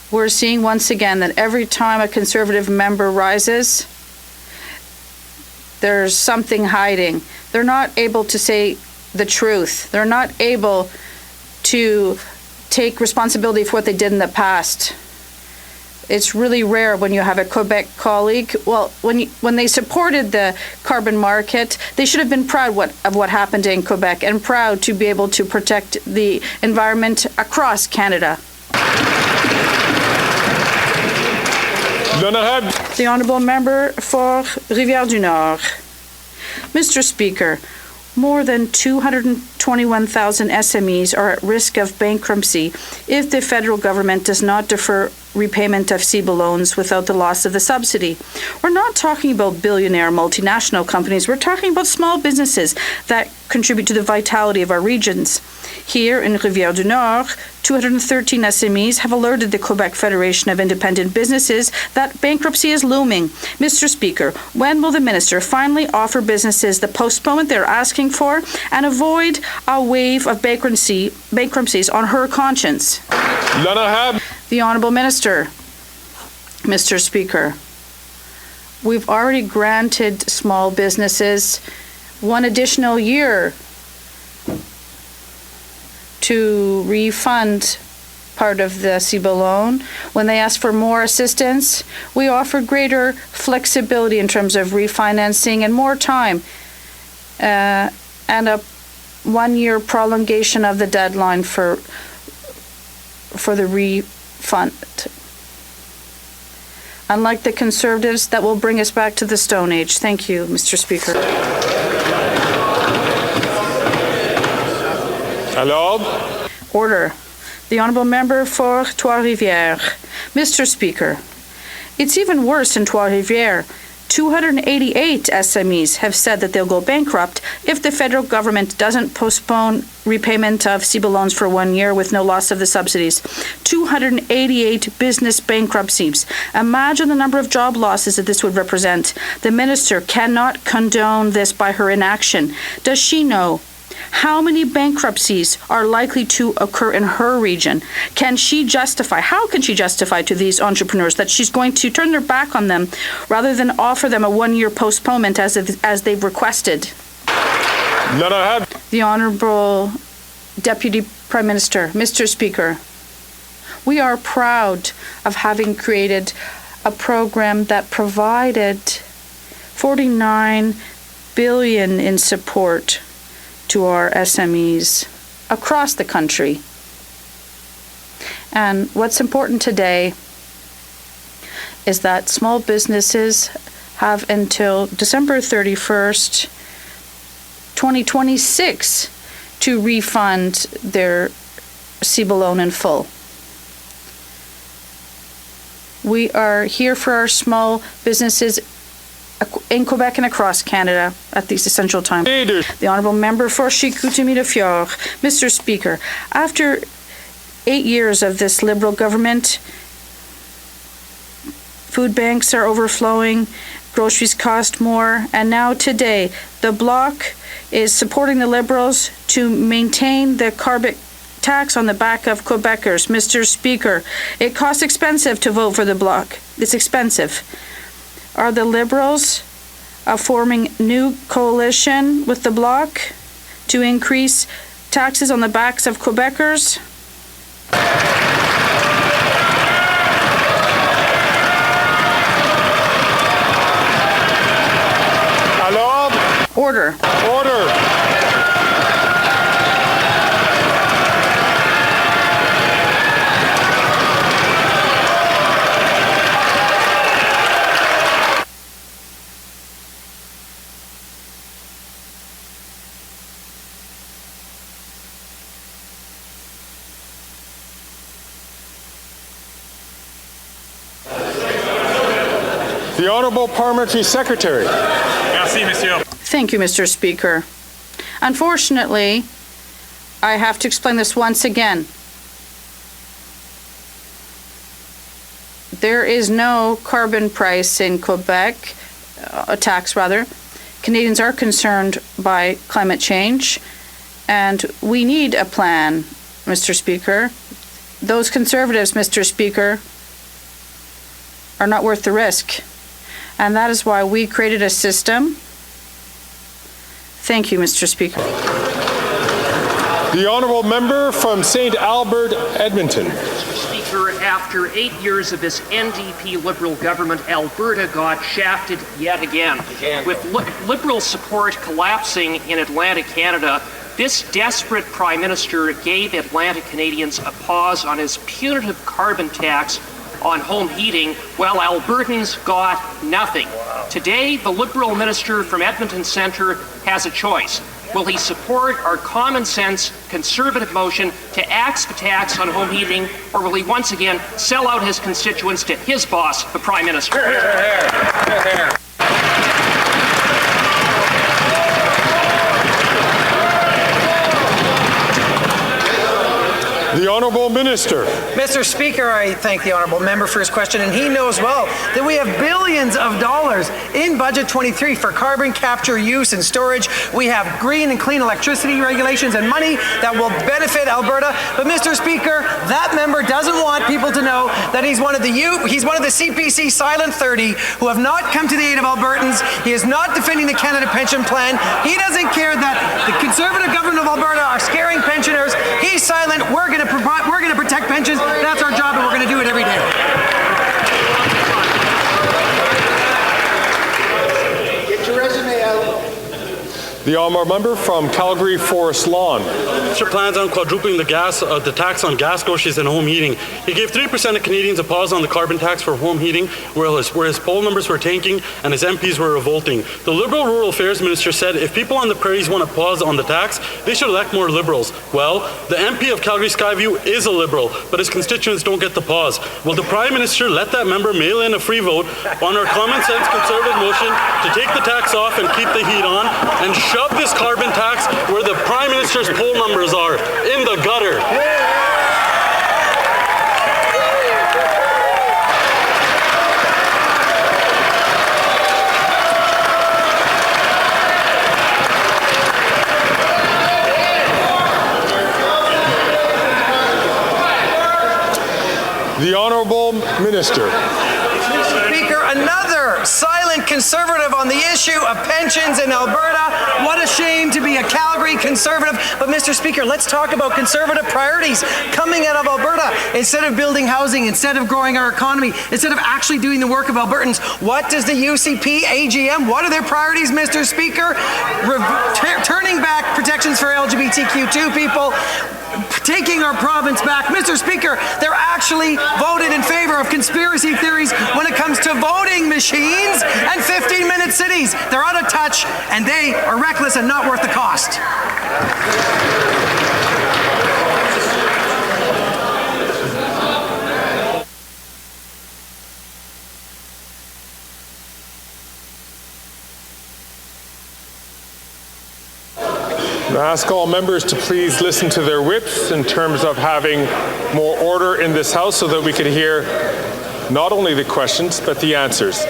We're seeing once again that every time a Conservative member rises, there's something hiding. They're not able to say the truth. They're not able to take responsibility for what they did in the past. It's really rare when you have a Quebec colleague. Well, when they supported the carbon market, they should have been proud of what happened in Quebec and proud to be able to protect the environment across Canada. The Honourable Member for Rivière-du-Nord. Mr. Speaker, more than 221,000 SMEs are at risk of bankruptcy if the federal government does not defer repayment of CEBA loans without the loss of the subsidy. We're not talking about billionaire multinational companies. We're talking about small businesses that contribute to the vitality of our regions. Here in Rivière-du-Nord, 213 SMEs have alerted the Quebec Federation of Independent Businesses that bankruptcy is looming. Mr. Speaker, when will the Minister finally offer businesses the postponement they're asking for and avoid a wave of bankruptcies on her conscience? The Honourable Minister. Mr. Speaker, we've already granted small businesses one additional year to refund part of the CEBA loan. When they ask for more assistance, we offer greater flexibility in terms of refinancing and more time, and a one-year prolongation of the deadline for the refund. Unlike the Conservatives, that will bring us back to the Stone Age. Thank you, Mr. Speaker. Alors? Order. The Honourable Member for Trois-Rivières. Mr. Speaker, it's even worse in Trois-Rivières. 288 SMEs have said that they'll go bankrupt if the federal government doesn't postpone repayment of CEBA loans for 1 year with no loss of the subsidies. 288 business bankruptcies. Imagine the number of job losses that this would represent. The Minister cannot condone this by her inaction. Does she know how many bankruptcies are likely to occur in her region? How can she justify to these entrepreneurs that she's going to turn their back on them rather than offer them a one-year postponement as they've requested? The Honourable Deputy Prime Minister. Mr. Speaker, we are proud of having created a program that provided $49 billion in support to our SMEs across the country. And what's important today is that small businesses have until December 31st, 2026 to refund their CEBA loan in full. We are here for our small businesses in Quebec and across Canada at these essential times. The Honourable Member for Chicoutimi-Le-Fjord. Mr. Speaker, after 8 years of this Liberal government, food banks are overflowing, groceries cost more, and now today the Bloc is supporting the Liberals to maintain the carbon tax on the back of Quebecers. Mr. Speaker, it costs expensive to vote for the Bloc. It's expensive. Are the Liberals forming new coalition with the Bloc to increase taxes on the backs of Quebecers? Order. Order. The Honourable Parliamentary Secretary. Merci, monsieur. Thank you, Mr. Speaker. Unfortunately, I have to explain this once again. There is no carbon price in Quebec, a tax rather. Canadians are concerned by climate change, and we need a plan, Mr. Speaker. Those Conservatives, Mr. Speaker, are not worth the risk. And that is why we created a system. Thank you, Mr. Speaker. The Honourable Member from St. Albert, Edmonton. Mr. Speaker, after 8 years of this NDP Liberal government, Alberta got shafted yet again. With Liberal support collapsing in Atlantic Canada, this desperate Prime Minister gave Atlantic Canadians a pause on his punitive carbon tax on home heating, while Albertans got nothing. Today, the Liberal minister from Edmonton Centre has a choice. Will he support our common sense Conservative motion to axe the tax on home heating, or will he once again sell out his constituents to his boss, the Prime Minister? The Honourable Minister. Mr. Speaker, I thank the Honourable Member for his question, and he knows well that we have billions of dollars in Budget 23 for carbon capture, use and storage. We have green and clean electricity regulations and money that will benefit Alberta. But Mr. Speaker, that member doesn't want people to know that he's one of the CPC Silent 30 who have not come to the aid of Albertans. He is not defending the Canada Pension Plan. He doesn't care that the Conservative government of Alberta are scaring pensioners. He's silent. We're going to protect pensions. That's our job, and we're going to do it every day. Get your resume out. The Honourable Member from Calgary Forest Lawn. Mr. plans on quadrupling the tax on gas, groceries, and home heating. He gave 3% of Canadians a pause on the carbon tax for home heating, where his poll numbers were tanking and his MPs were revolting. The Liberal Rural Affairs Minister said if people on the prairies want to pause on the tax, they should elect more Liberals. Well, the MP of Calgary Skyview is a Liberal, but his constituents don't get the pause. Will the Prime Minister let that member mail in a free vote on our common sense Conservative motion to take the tax off and keep the heat on, and shove this carbon tax where the Prime Minister's poll numbers are, in the gutter? The Honourable Minister. Speaker, another silent Conservative on the issue of pensions in Alberta. What a shame to be a Calgary Conservative. But Mr. Speaker, let's talk about Conservative priorities coming out of Alberta. Instead of building housing, instead of growing our economy, instead of actually doing the work of Albertans, what does the UCP AGM, what are their priorities, Mr. Speaker? Turning back protections for LGBTQ2 people, taking our province back. Mr. Speaker, they're actually voted in favor of conspiracy theories when it comes to voting machines and 15-minute cities. They're out of touch, and they are reckless and not worth the cost. I ask all members to please listen to their whips in terms of having more order in this House so that we can hear not only the questions but the answers.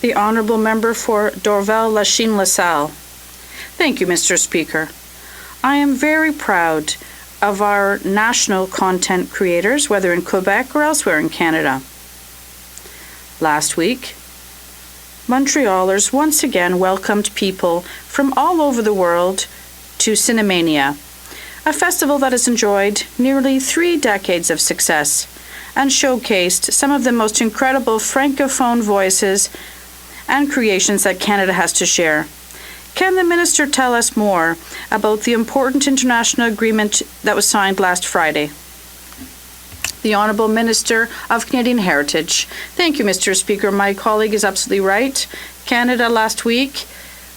The Honourable Member for Dorval-Lachine-LaSalle. Thank you, Mr. Speaker. I am very proud of our national content creators, whether in Quebec or elsewhere in Canada. Last week, Montrealers once again welcomed people from all over the world to Cinemania, a festival that has enjoyed nearly 3 decades of success and showcased some of the most incredible francophone voices and creations that Canada has to share. Can the Minister tell us more about the important international agreement that was signed last Friday? The Honourable Minister of Canadian Heritage. Thank you, Mr. Speaker. My colleague is absolutely right. Canada last week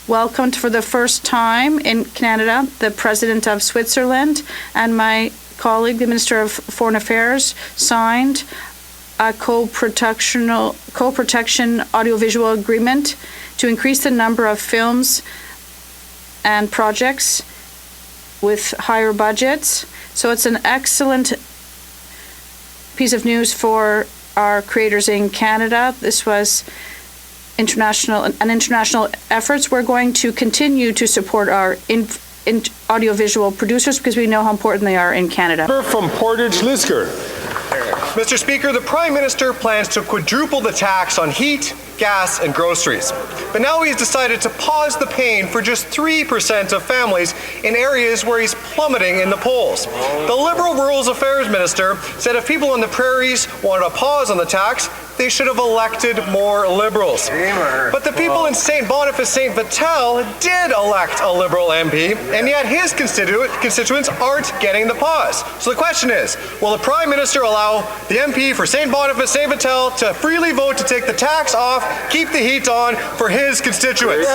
welcomed for the first time in Canada the President of Switzerland, and my colleague, the Minister of Foreign Affairs, signed a co-protection audiovisual agreement to increase the number of films and projects with higher budgets. So it's an excellent piece of news for our creators in Canada. This was international efforts. We're going to continue to support our audiovisual producers because we know how important they are in Canada. From Portage, Lisgar. Mr. Speaker, the Prime Minister plans to quadruple the tax on heat, gas, and groceries. But now he's decided to pause the pain for just 3% of families in areas where he's plummeting in the polls. The Liberal Rural Affairs Minister said if people on the prairies wanted a pause on the tax, they should have elected more Liberals. But the people in St. Boniface St. Vital did elect a Liberal MP, and yet his constituents aren't getting the pause. So the question is, will the Prime Minister allow the MP for St. Boniface St. Vital to freely vote to take the tax off, keep the heat on for his constituents?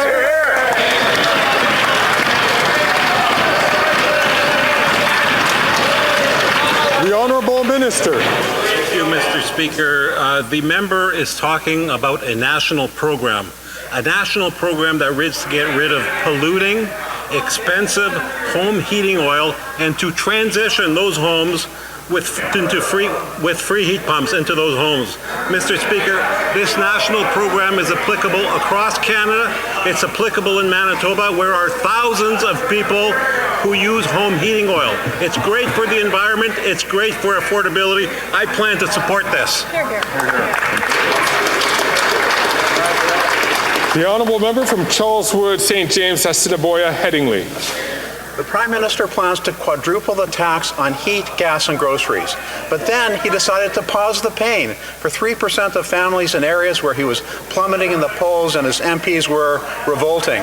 The Honourable Minister. Thank you, Mr. Speaker. The member is talking about a national program that risks to get rid of polluting, expensive home heating oil and to transition those homes with free heat pumps into those homes. Mr. Speaker, this national program is applicable across Canada. It's applicable in Manitoba, where are thousands of people who use home heating oil. It's great for the environment. It's great for affordability. I plan to support this. Hear, hear. The Honourable Member from Charleswood, St. James, Assiniboia, Headingley. The Prime Minister plans to quadruple the tax on heat, gas, and groceries. But then he decided to pause the pain for 3% of families in areas where he was plummeting in the polls and his MPs were revolting.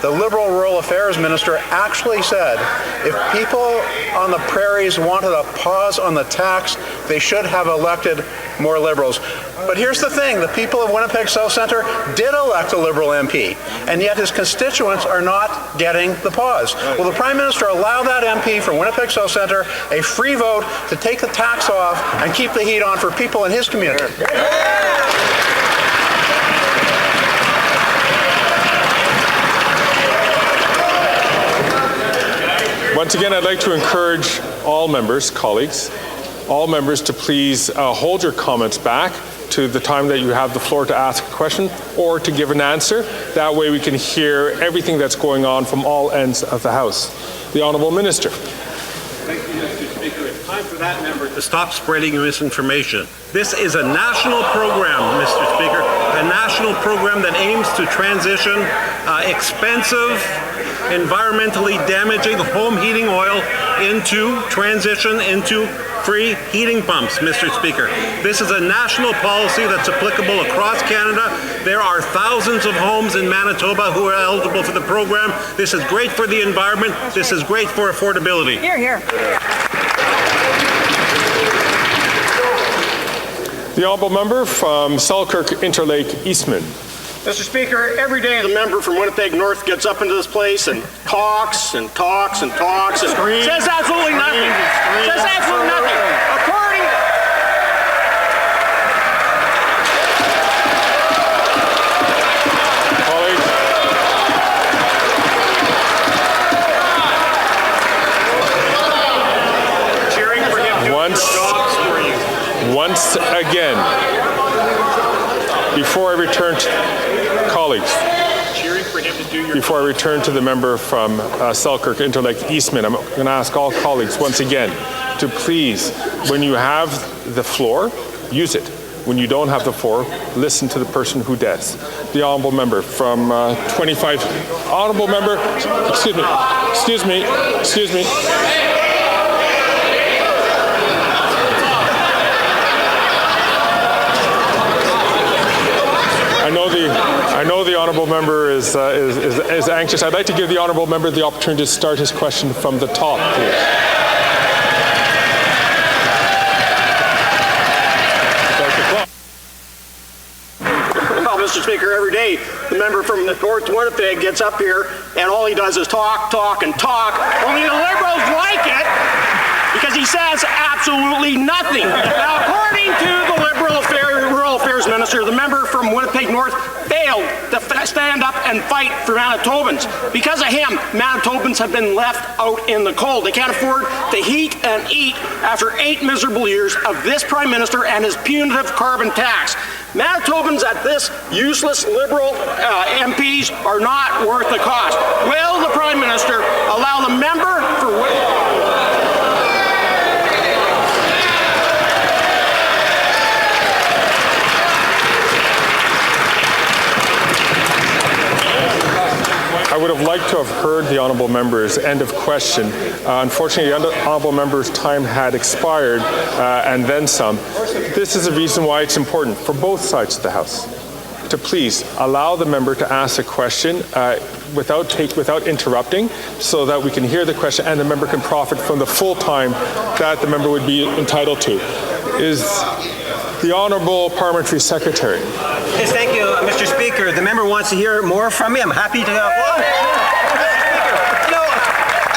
The Liberal Rural Affairs Minister actually said if people on the prairies wanted a pause on the tax, they should have elected more Liberals. But here's the thing, the people of Winnipeg South Centre did elect a Liberal MP, and yet his constituents are not getting the pause. Will the Prime Minister allow that MP from Winnipeg South Centre a free vote to take the tax off and keep the heat on for people in his community? Once again, I'd like to encourage all members, colleagues, all members to please hold your comments back to the time that you have the floor to ask a question or to give an answer. That way we can hear everything that's going on from all ends of the House. The Honourable Minister. Thank you, Mr. Speaker. It's time for that member to stop spreading misinformation. This is a national program, Mr. Speaker, a national program that aims to transition expensive, environmentally damaging home heating oil into free heating pumps, Mr. Speaker. This is a national policy that's applicable across Canada. There are thousands of homes in Manitoba who are eligible for the program. This is great for the environment. This is great for affordability. Here, here. The Honourable Member from Selkirk Interlake Eastman. Mr. Speaker, every day the member from Winnipeg North gets up into this place and talks and talks and talks and says absolutely nothing. Says absolutely nothing. once again, before I return to colleagues, before I return to the member from Selkirk, Interlake, Eastman, I'm going to ask all colleagues once again to please, when you have the floor, use it. When you don't have the floor, listen to the person who does. The honourable member from 25. Honourable member, excuse me. I know the honourable member is anxious. I'd like to give the honourable member the opportunity to start his question from the top, please. Well, Mr. Speaker, every day the member from North Winnipeg gets up here and all he does is talk, and talk. Only the Liberals like it because he says absolutely nothing. Now, according to the Rural Affairs Minister, the member from Winnipeg North failed to stand up and fight for Manitobans. Because of him, Manitobans have been left out in the cold. They can't afford to heat and eat after 8 miserable years of this Prime Minister and his punitive carbon tax. Manitobans at this useless Liberal MPs are not worth the cost. Will the Prime Minister allow the member for I would have liked to have heard the honourable member's end of question. Unfortunately, the honourable member's time had expired, and then some. This is a reason why it's important for both sides of the House to please allow the member to ask a question without interrupting, so that we can hear the question and the member can profit from the full time that the member would be entitled to. Is the Honourable Parliamentary Secretary. Yes, thank you, Mr. Speaker. The member wants to hear more from me. I'm happy to.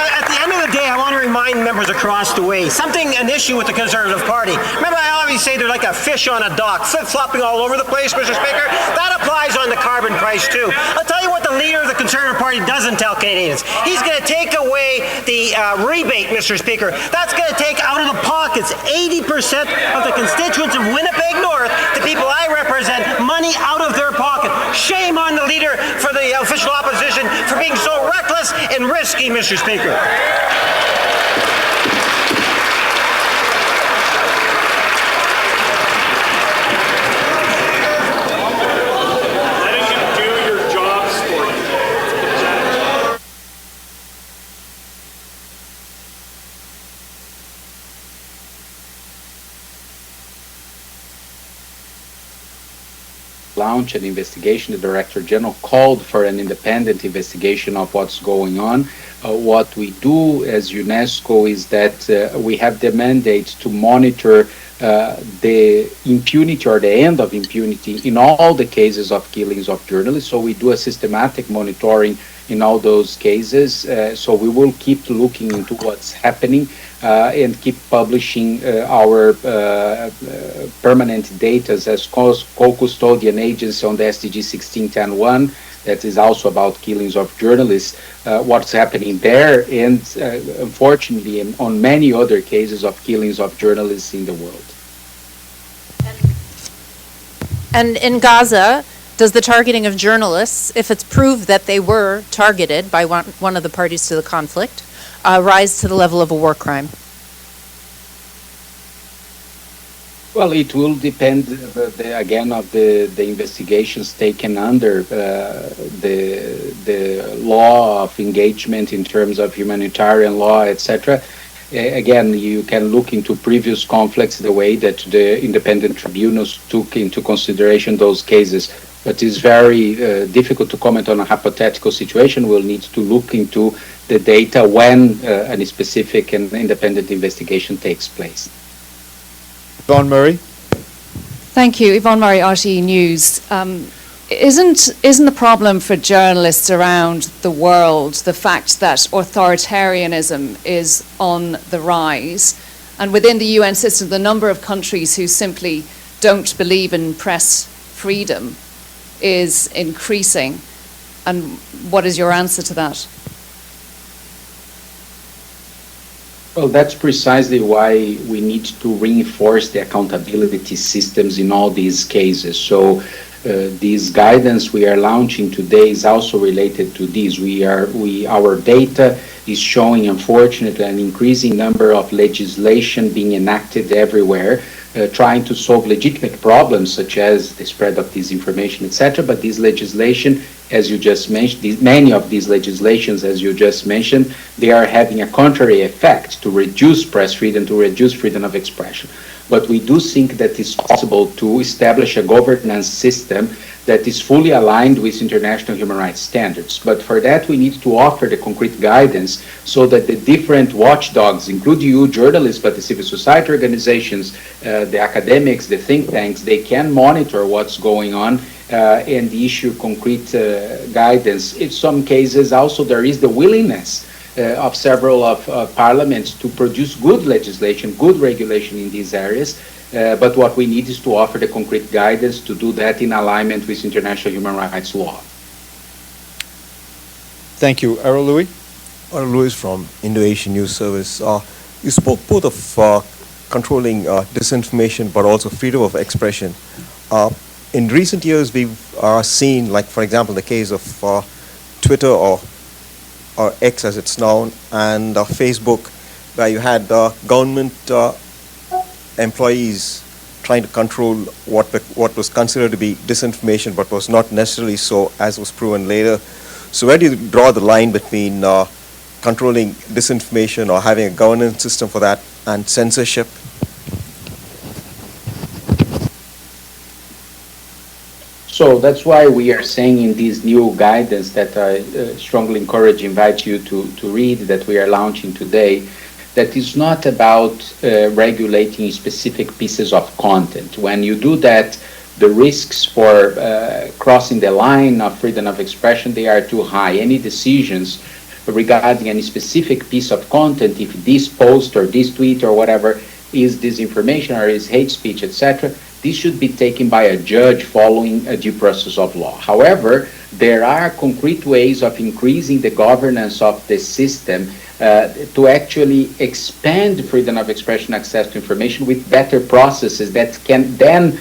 At the end of the day, I want to remind members across the way an issue with the Conservative Party. Remember, I always say they're like a fish on a dock, flip-flopping all over the place, Mr. Speaker. That applies on the carbon price too. I'll tell you what the leader of the Conservative Party doesn't tell Canadians. He's going to take away the rebate, Mr. Speaker. That's going to take out of the pockets 80% of the constituents of Winnipeg North, the people I represent, money out of their pocket. Shame on the leader for the official opposition for being so reckless and risky, Mr. Speaker. Launch an investigation. The Director General called for an independent investigation of what's going on. What we do as UNESCO is that we have the mandate to monitor the impunity or the end of impunity in all the cases of killings of journalists. So we do a systematic monitoring in all those cases. So we will keep looking into what's happening and keep publishing our permanent data as co-custodian agency on the SDG 1610-1, that is also about killings of journalists, what's happening there, and unfortunately on many other cases of killings of journalists in the world. And in Gaza, does the targeting of journalists, if it's proved that they were targeted by one of the parties to the conflict, rise to the level of a war crime? Well, it will depend, again, of the investigations taken under the law of engagement in terms of humanitarian law, etc. Again, you can look into previous conflicts, the way that the independent tribunals took into consideration those cases. But it's very difficult to comment on a hypothetical situation. We'll need to look into the data when a specific and independent investigation takes place. Yvonne Murray. Thank you. Yvonne Murray, RTE News. Isn't the problem for journalists around the world the fact that authoritarianism is on the rise? And within the UN system, the number of countries who simply don't believe in press freedom is increasing. And what is your answer to that? Well, that's precisely why we need to reinforce the accountability systems in all these cases. So this guidance we are launching today is also related to this. Our data is showing, unfortunately, an increasing number of legislation being enacted everywhere, trying to solve legitimate problems such as the spread of disinformation, etc. But this legislation, as you just mentioned, many of these legislations, as you just mentioned, they are having a contrary effect to reduce press freedom, to reduce freedom of expression. But we do think that it's possible to establish a governance system that is fully aligned with international human rights standards. But for that, we need to offer the concrete guidance so that the different watchdogs, including you journalists, but the civil society organizations, the academics, the think tanks, they can monitor what's going on and issue concrete guidance. In some cases, also, there is the willingness of several of parliaments to produce good legislation, good regulation in these areas. But what we need is to offer the concrete guidance to do that in alignment with international human rights law. Thank you. Errol Louis? Errol Louis from Indo-Asian News Service. You spoke both of controlling disinformation but also freedom of expression. In recent years, we've seen, like, for example, the case of Twitter or X as it's known, and Facebook, where you had government employees trying to control what was considered to be disinformation but was not necessarily so, as was proven later. So where do you draw the line between controlling disinformation or having a governance system for that and censorship? So that's why we are saying in this new guidance that I strongly invite you to read, that we are launching today, that is not about regulating specific pieces of content. When you do that, the risks for crossing the line of freedom of expression, they are too high. Any decisions regarding any specific piece of content, if this post or this tweet or whatever is disinformation or is hate speech, etc., this should be taken by a judge following a due process of law. However, there are concrete ways of increasing the governance of the system to actually expand freedom of expression, access to information with better processes that can then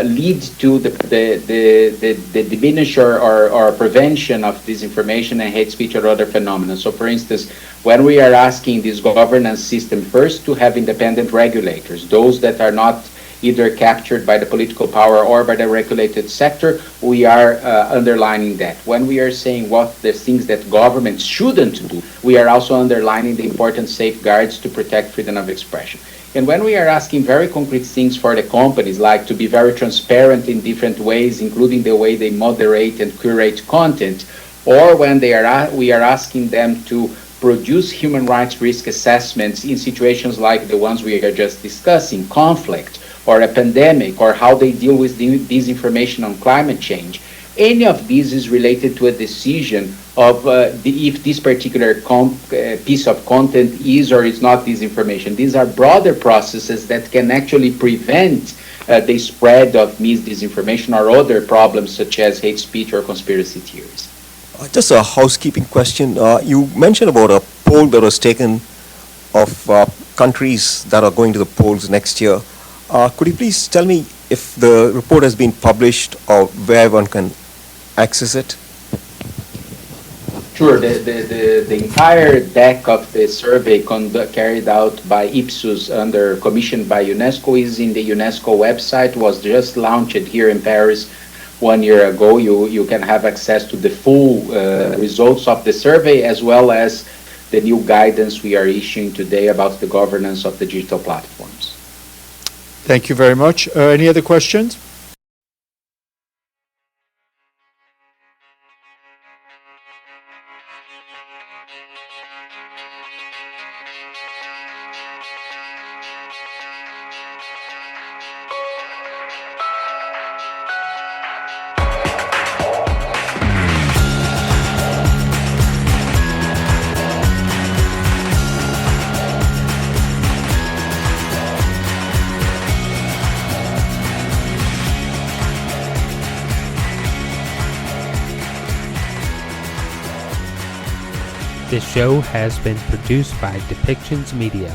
lead to the diminish or prevention of disinformation and hate speech or other phenomena. So, for instance, when we are asking this governance system first to have independent regulators, those that are not either captured by the political power or by the regulated sector, we are underlining that. When we are saying what the things that governments shouldn't do, we are also underlining the important safeguards to protect freedom of expression. And when we are asking very concrete things for the companies, like to be very transparent in different ways, including the way they moderate and curate content, or when we are asking them to produce human rights risk assessments in situations like the ones we are just discussing, conflict, or a pandemic, or how they deal with disinformation on climate change. Any of these is related to a decision of if this particular piece of content is or is not disinformation. These are broader processes that can actually prevent the spread of disinformation or other problems such as hate speech or conspiracy theories. Just a housekeeping question. You mentioned about a poll that was taken of countries that are going to the polls next year. Could you please tell me if the report has been published or where one can access it? Sure. The entire deck of the survey carried out by Ipsos commissioned by UNESCO is in the UNESCO website, was just launched here in Paris 1 year ago. You can have access to the full results of the survey as well as the new guidance we are issuing today about the governance of the digital platforms. Thank you very much. Any other questions? This show has been produced by Depictions Media.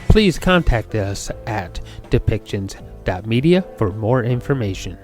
please contact us at depictions.media for more information.